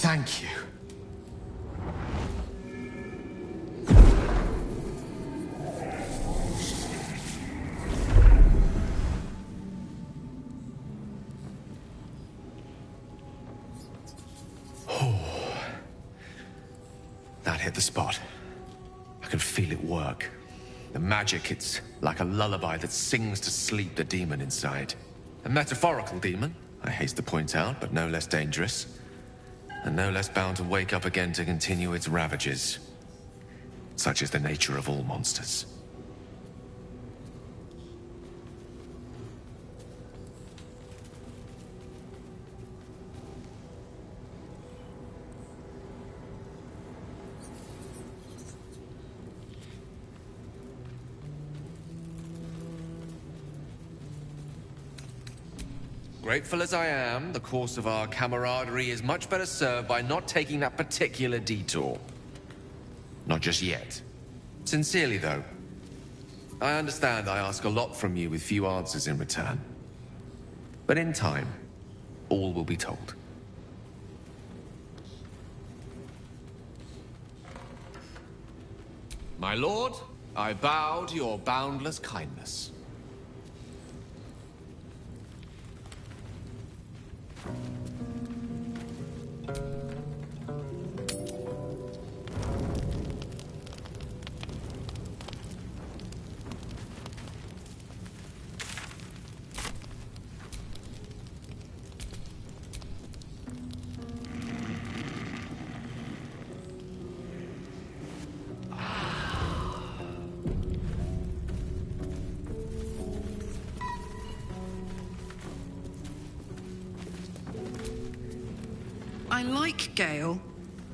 Speaker 18: Thank you. That hit the spot. I can feel it work. The magic, it's like a lullaby that sings to sleep the demon inside. A metaphorical demon, I haste to point out, but no less dangerous. And no less bound to wake up again to continue its ravages. Such is the nature of all monsters. Grateful as I am, the course of our camaraderie is much better served by not taking that particular detour. Not just yet. Sincerely, though. I understand I ask a lot from you with few answers in return. But in time, all will be told. My lord, I bow to your boundless kindness.
Speaker 19: I like Gale,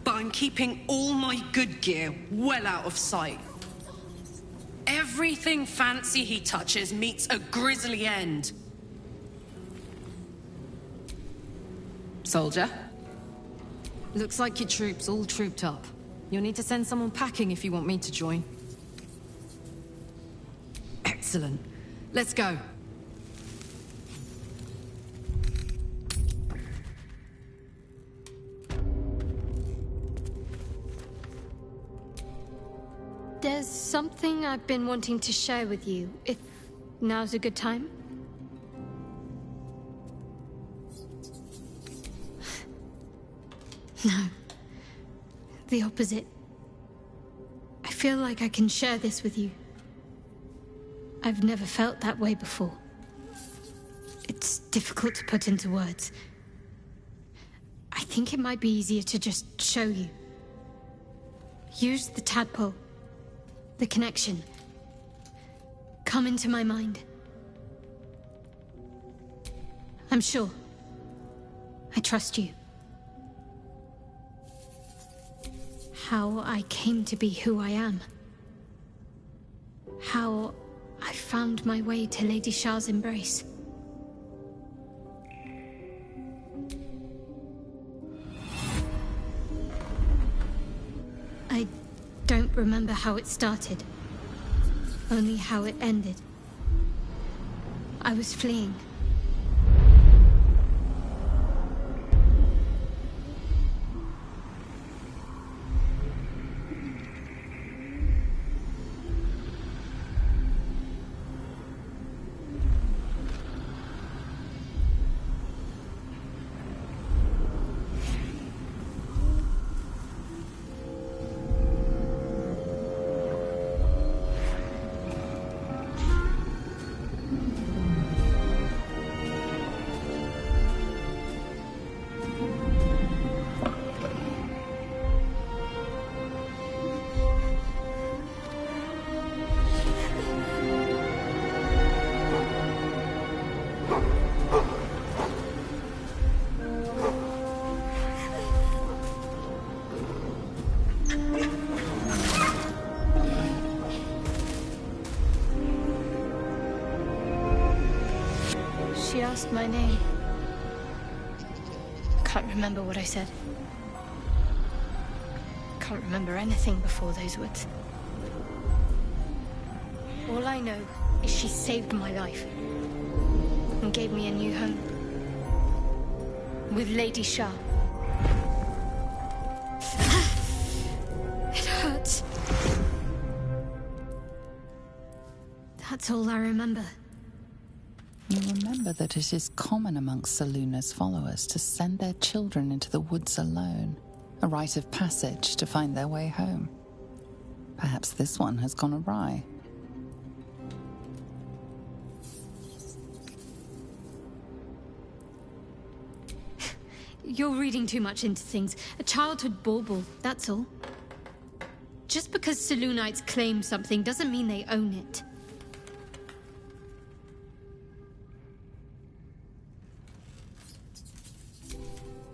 Speaker 19: but I'm keeping all my good gear well out of sight. Everything fancy he touches meets a grisly end.
Speaker 3: Soldier? Looks like your troops all trooped up. You'll need to send someone packing if you want me to join. Excellent. Let's go.
Speaker 1: something I've been wanting to share with you, if now's a good time. No. The opposite. I feel like I can share this with you. I've never felt that way before. It's difficult to put into words. I think it might be easier to just show you. Use the tadpole. The connection. Come into my mind. I'm sure. I trust you. How I came to be who I am. How I found my way to Lady Shah's embrace. I don't remember how it started, only how it ended. I was fleeing. She asked my name. Can't remember what I said. Can't remember anything before those words. All I know is she saved my life and gave me a new home with Lady Shah. It hurts. That's all I remember.
Speaker 15: You remember that it is common amongst Selûne's followers to send their children into the woods alone, a rite of passage to find their way home. Perhaps this one has gone awry.
Speaker 1: You're reading too much into things. A childhood bauble, that's all. Just because Selûnites claim something doesn't mean they own it.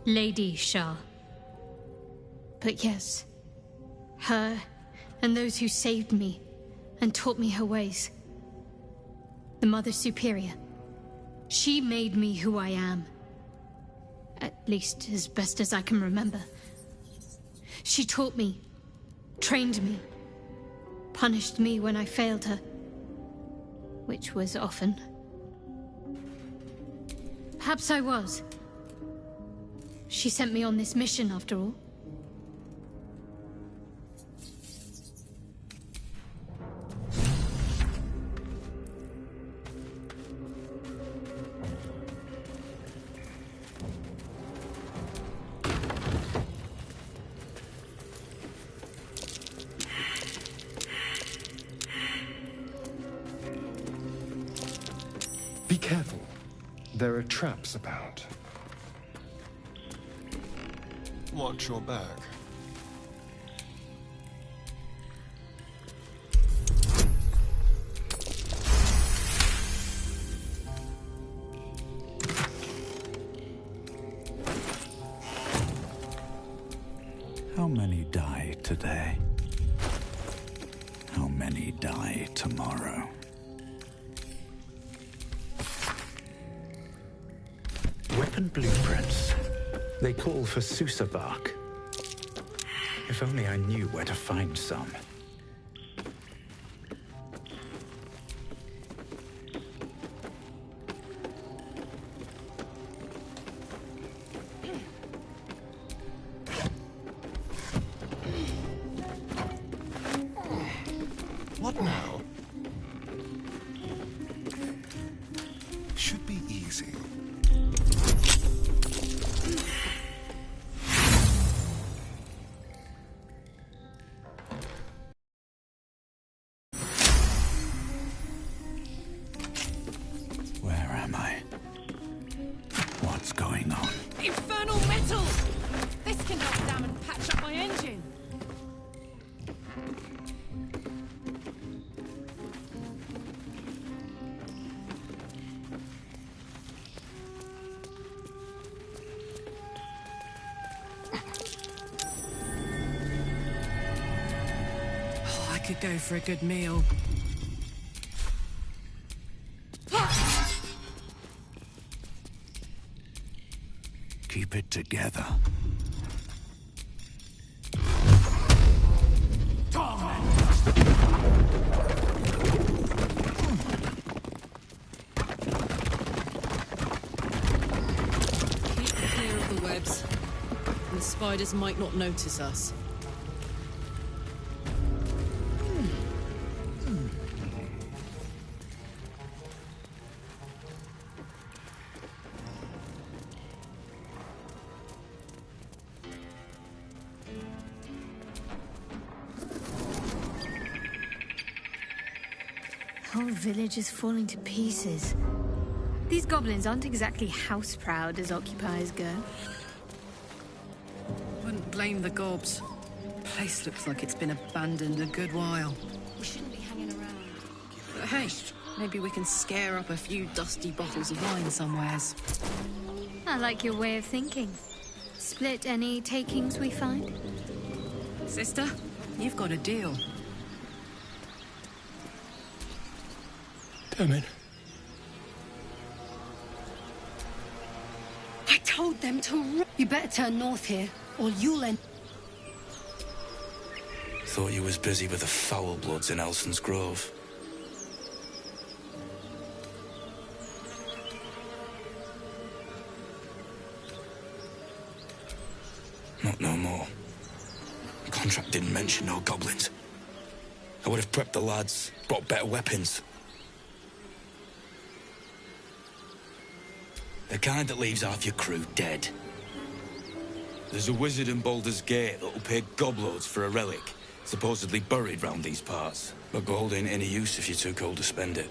Speaker 1: Lady Shah. But yes, her and those who saved me and taught me her ways. The Mother Superior. She made me who I am. At least as best as I can remember. She taught me, trained me, punished me when I failed her. Which was often. Perhaps I was. She sent me on this mission, after all.
Speaker 11: Be careful. There are traps about. Watch your back.
Speaker 4: How many die today? How many die tomorrow?
Speaker 8: Weapon blueprints. They call for Susa bark.
Speaker 4: If only I knew where to find some.
Speaker 11: What now? Should be easy.
Speaker 4: Where am I? What's going on?
Speaker 3: Infernal metal! This can help damn and patch up my engine. Oh, I could go for a good meal.
Speaker 17: Keep it together.
Speaker 3: Keep clear of the webs. The spiders might not notice us.
Speaker 1: Whole village is falling to pieces. These goblins aren't exactly house-proud as occupiers go.
Speaker 3: Wouldn't blame the gobs. Place looks like it's been abandoned a good while.
Speaker 1: We shouldn't be hanging around.
Speaker 3: But hey, maybe we can scare up a few dusty bottles of wine somewheres.
Speaker 1: I like your way of thinking. Split any takings we find?
Speaker 3: Sister, you've got a deal.
Speaker 7: Damn it.
Speaker 1: I told them to run. You better turn north here, or you'll end...
Speaker 20: Thought you was busy with the foul bloods in Elson's Grove. Not no more. The contract didn't mention no goblins. I would have prepped the lads, brought better weapons. The kind that leaves half your crew dead. There's a wizard in Baldurs Gate that'll pay gobloads for a relic, supposedly buried round these parts. But gold ain't any use if you're too cold to spend it.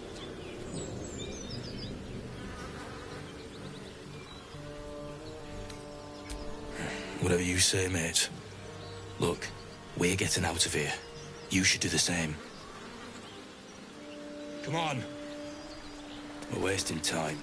Speaker 20: Whatever you say, mate. Look, we're getting out of here. You should do the same. Come on. We're wasting time.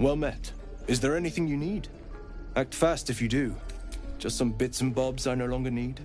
Speaker 7: Well met. Is there anything you need? Act fast if you do. Just some bits and bobs I no longer need.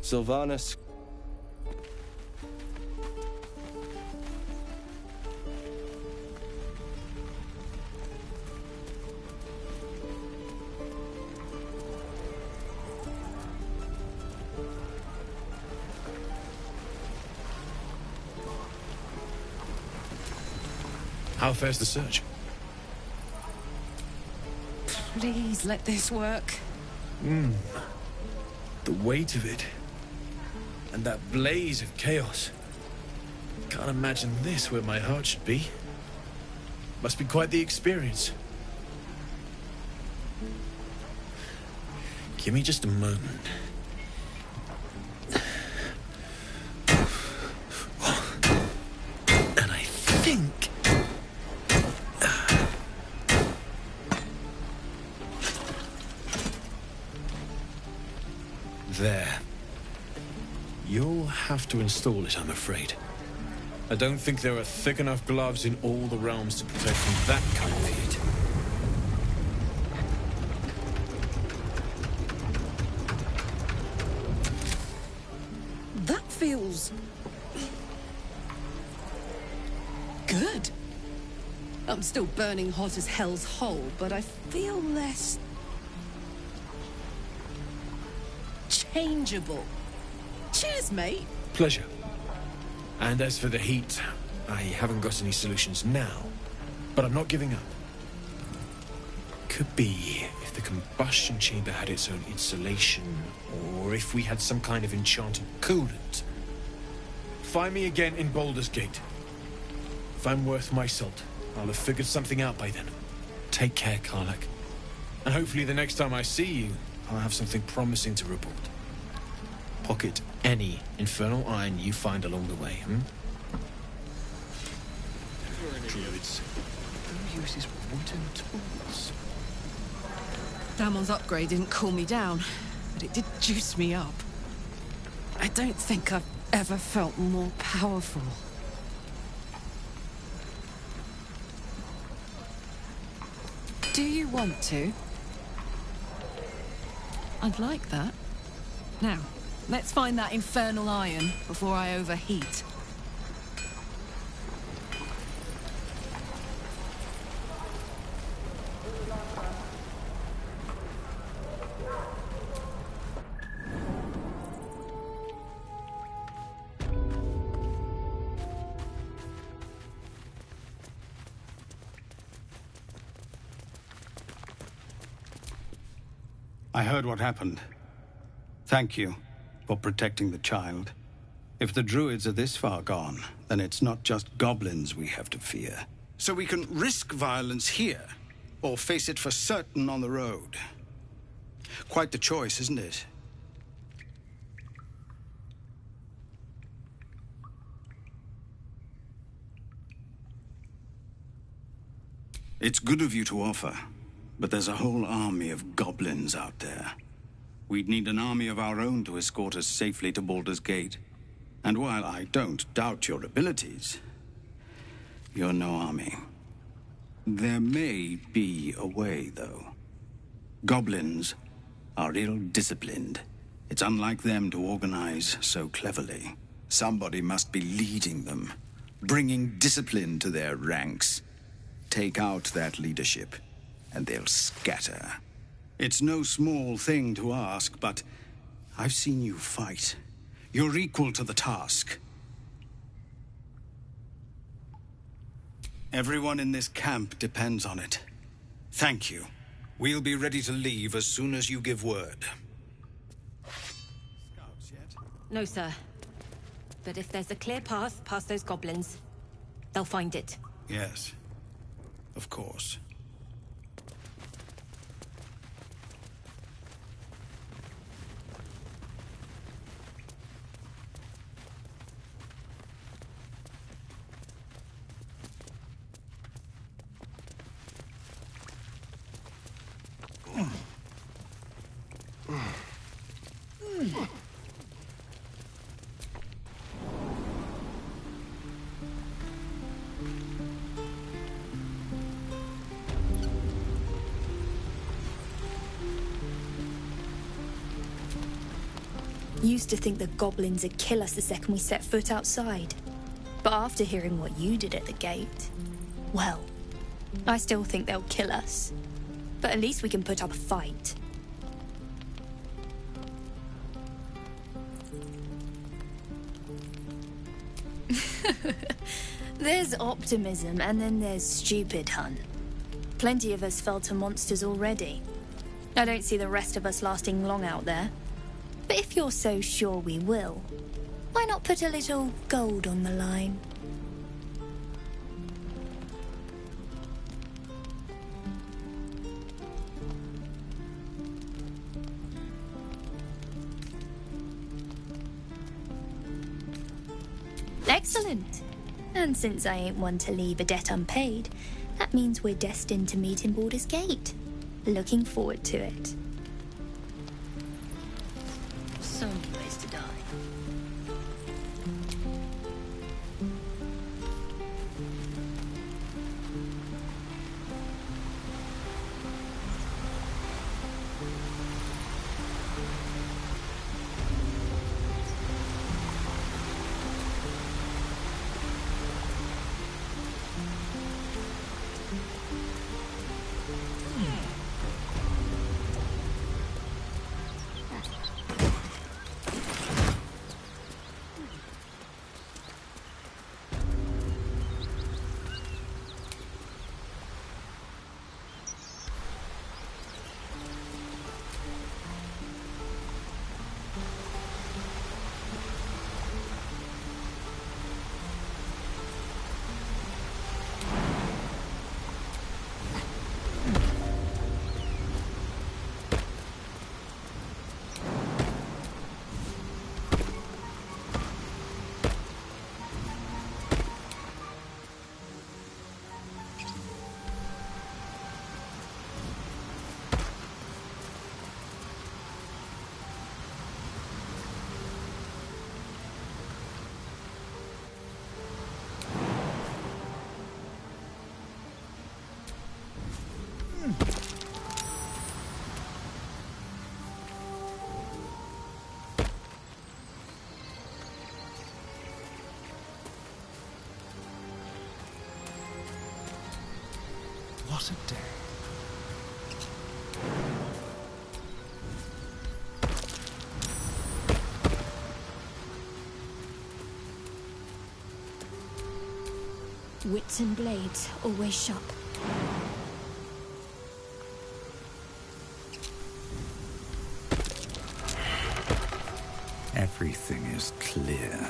Speaker 7: Sylvanas.
Speaker 20: How fares the search?
Speaker 19: Please let this work.
Speaker 20: The weight of it. And that blaze of chaos. Can't imagine this where my heart should be. Must be quite the experience. Give me just a moment. And I think... There. You'll have to install it, I'm afraid. I don't think there are thick enough gloves in all the realms to protect from that kind of heat.
Speaker 19: That feels... good. I'm still burning hot as hell's hole, but I feel less... changeable. Cheers, mate.
Speaker 20: Pleasure. And as for the heat, I haven't got any solutions now, but I'm not giving up. Could be if the combustion chamber had its own insulation, or if we had some kind of enchanted coolant. Find me again in Baldurs Gate. If I'm worth my salt, I'll have figured something out by then. Take care, Karlach. And hopefully the next time I see you, I'll have something promising to report. Pocket any infernal iron you find along the way, Druids. Who uses wooden tools?
Speaker 19: Damon's upgrade didn't cool me down, but it did juice me up. I don't think I've ever felt more powerful. Do you want to? I'd like that. Now, let's find that infernal iron before I overheat.
Speaker 8: I heard what happened. Thank you for protecting the child. If the druids are this far gone, then it's not just goblins we have to fear. So we can risk violence here, or face it for certain on the road. Quite the choice, isn't it? It's good of you to offer, but there's a whole army of goblins out there. We'd need an army of our own to escort us safely to Baldurs Gate. And while I don't doubt your abilities, you're no army. There may be a way, though. Goblins are ill-disciplined. It's unlike them to organize so cleverly. Somebody must be leading them, bringing discipline to their ranks. Take out that leadership, and they'll scatter. It's no small thing to ask, but I've seen you fight. You're equal to the task. Everyone in this camp depends on it. Thank you. We'll be ready to leave as soon as you give word.
Speaker 21: No, sir. But if there's a clear path past those goblins, they'll find it.
Speaker 8: Yes, of course.
Speaker 22: Used to think the goblins would kill us the second we set foot outside. But after hearing what you did at the gate, well, I still think they'll kill us. But at least we can put up a fight. There's optimism, and then there's stupid, hun. Plenty of us fell to monsters already. I don't see the rest of us lasting long out there. But if you're so sure we will, why not put a little gold on the line? Excellent. And since I ain't one to leave a debt unpaid, that means we're destined to meet in Baldurs Gate. Looking forward to it. So many ways to die.
Speaker 7: What a day.
Speaker 1: Wits and blades, always sharp.
Speaker 4: Everything is clear.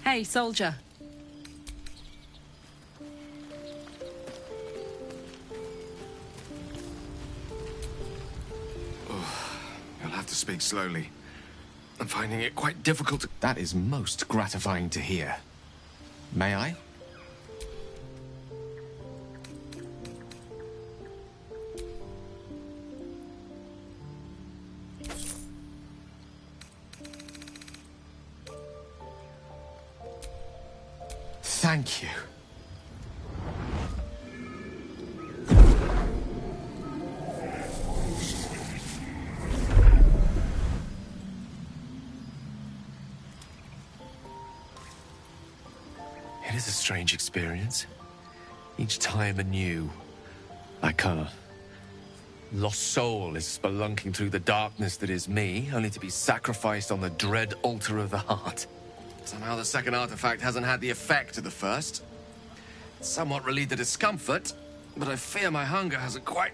Speaker 19: Hey, soldier.
Speaker 18: You'll have to speak slowly. I'm finding it quite difficult to... That is most gratifying to hear. May I? Thank you. It is a strange experience. Each time anew. Like a lost soul is spelunking through the darkness that is me, only to be sacrificed on the dread altar of the heart. Somehow the second artifact hasn't had the effect of the first. It's somewhat relieved the discomfort, but I fear my hunger hasn't quite...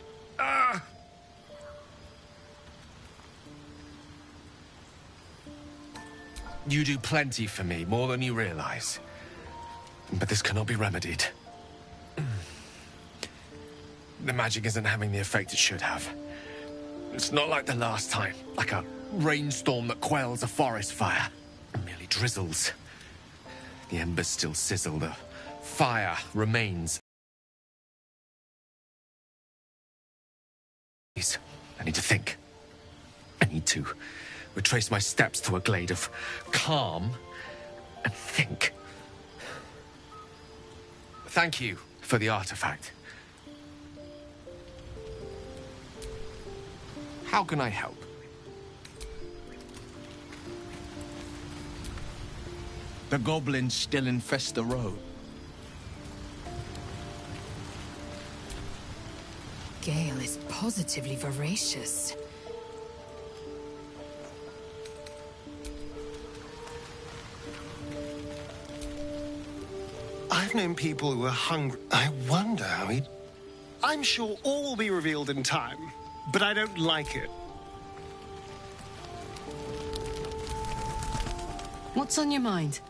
Speaker 18: You do plenty for me, more than you realize. But this cannot be remedied. The magic isn't having the effect it should have. It's not like the last time, like a rainstorm that quells a forest fire. It merely drizzles. The embers still sizzle, the fire remains. I need to think. I need to retrace my steps to a glade of calm and think. Thank you for the artifact. How can I help?
Speaker 7: The goblins still infest the road.
Speaker 14: Gale is positively voracious.
Speaker 13: I've known people who are hungry. I wonder how he... I'm sure all will be revealed in time, but I don't like it.
Speaker 19: What's on your mind?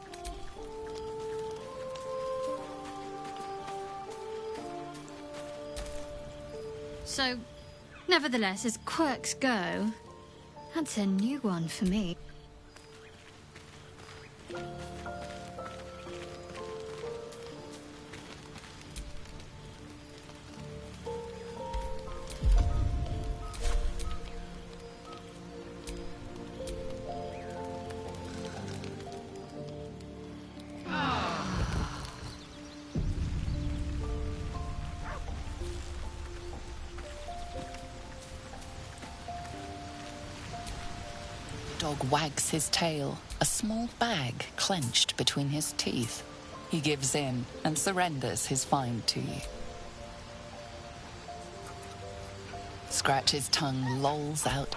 Speaker 1: So, nevertheless, as quirks go, that's a new one for me.
Speaker 15: Dog wags his tail, a small bag clenched between his teeth. He gives in and surrenders his find to you. Scratch's tongue lolls out.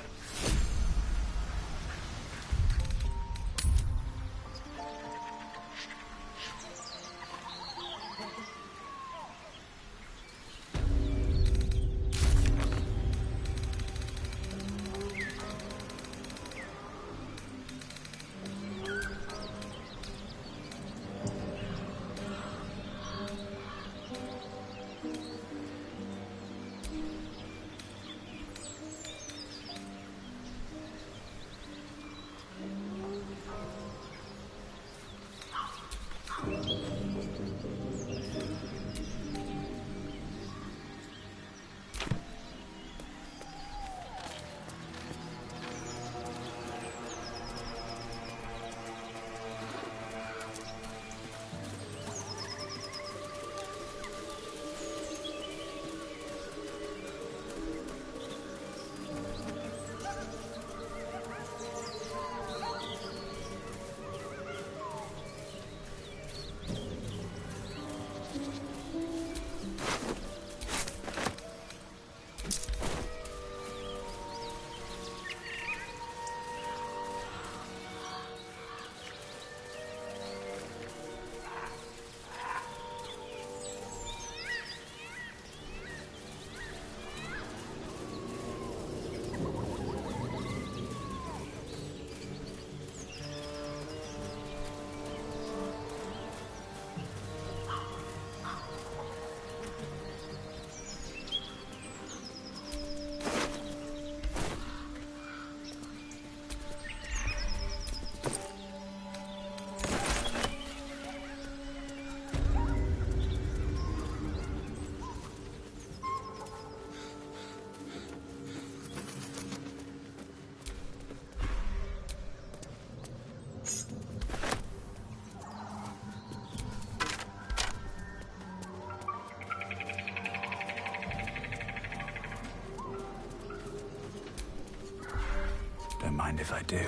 Speaker 4: mind if I do.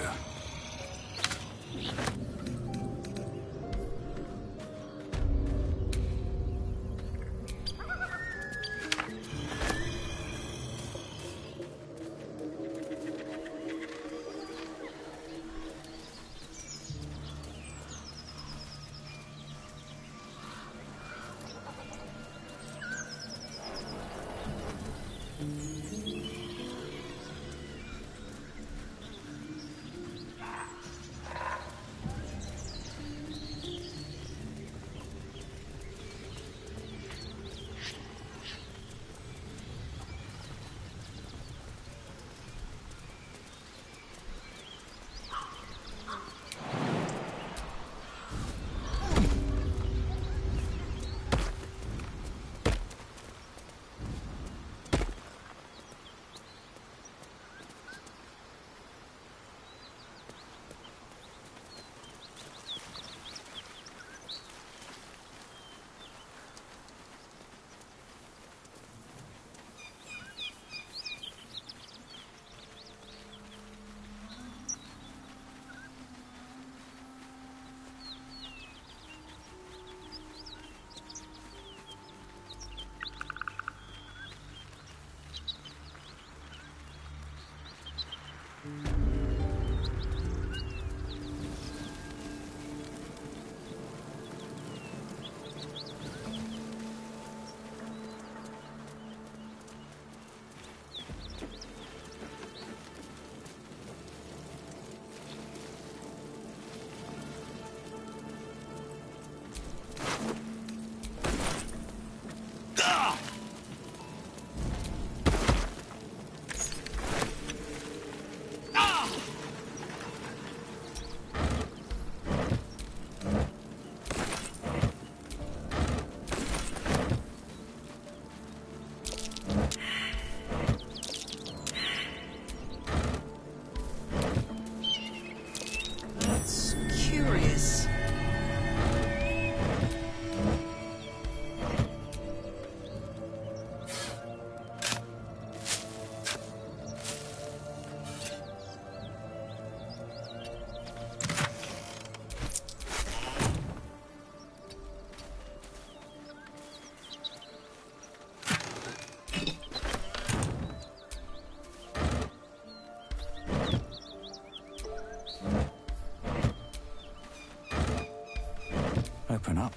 Speaker 4: Open up.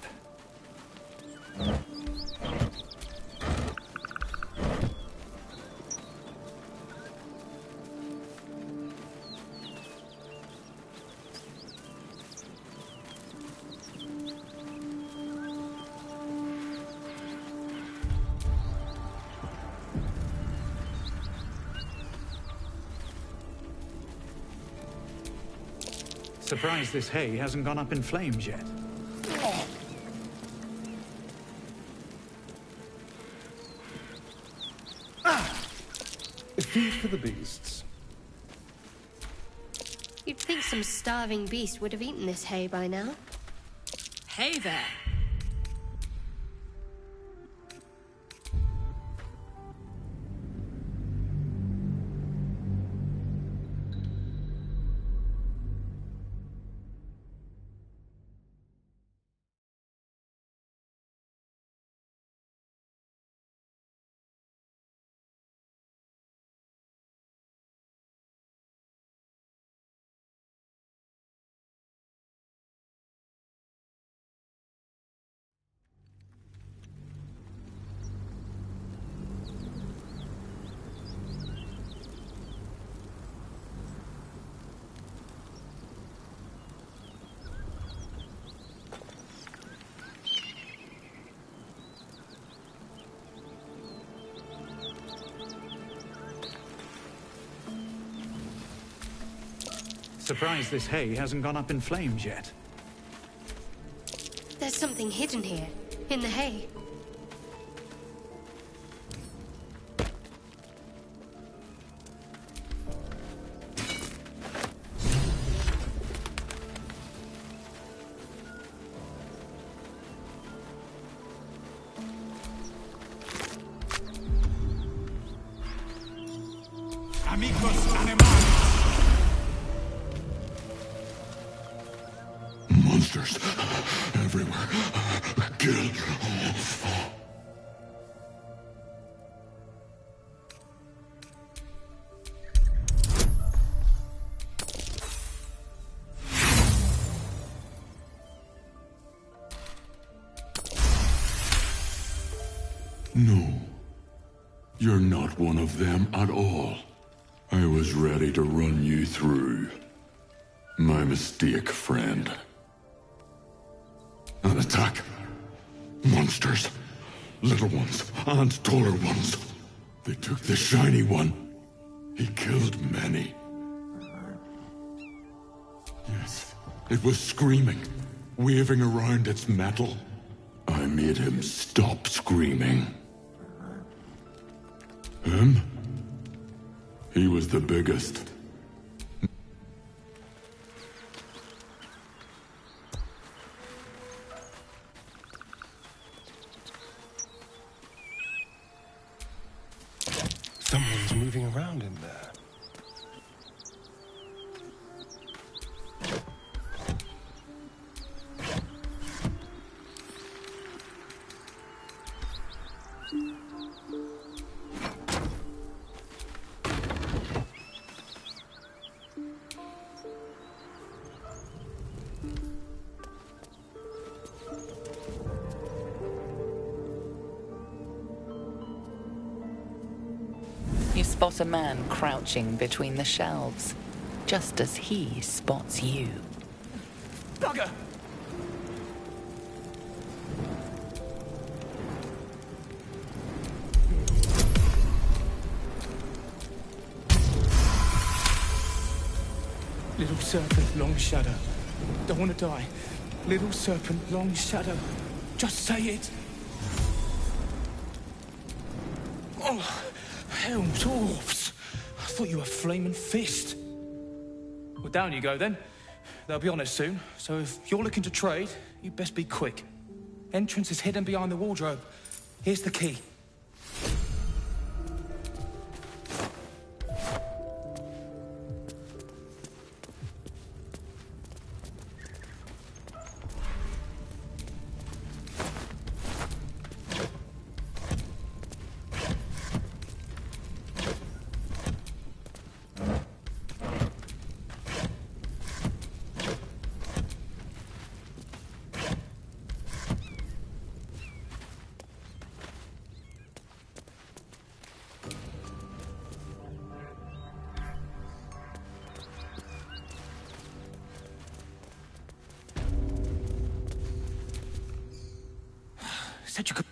Speaker 4: Surprised this hay hasn't gone up in flames yet.
Speaker 11: Feed for the beasts.
Speaker 1: You'd think some starving beast would have eaten this hay by now.
Speaker 3: Hey there.
Speaker 4: Surprised this hay hasn't gone up in flames yet.
Speaker 1: There's something hidden here, in the hay.
Speaker 17: Amigos animales.
Speaker 6: Monsters everywhere. Kill. No. You're not one of them at all. I was ready to run you through. My mistake, friend. An attack. Monsters. Little ones and taller ones. They took the shiny one. He killed many. Yes, it was screaming, waving around its metal. I made him stop screaming. Him? He was the biggest.
Speaker 11: Someone's moving around in there.
Speaker 15: You spot a man crouching between the shelves, just as he spots you.
Speaker 9: Bugger! Little serpent, long shadow. Don't want to die. Little serpent, long shadow. Just say it. Oh, hell, dwarfs. I thought you were flaming fist. Well, down you go then. They'll be on us soon, so if you're looking to trade, you best be quick. Entrance is hidden behind the wardrobe. Here's the key. Said you could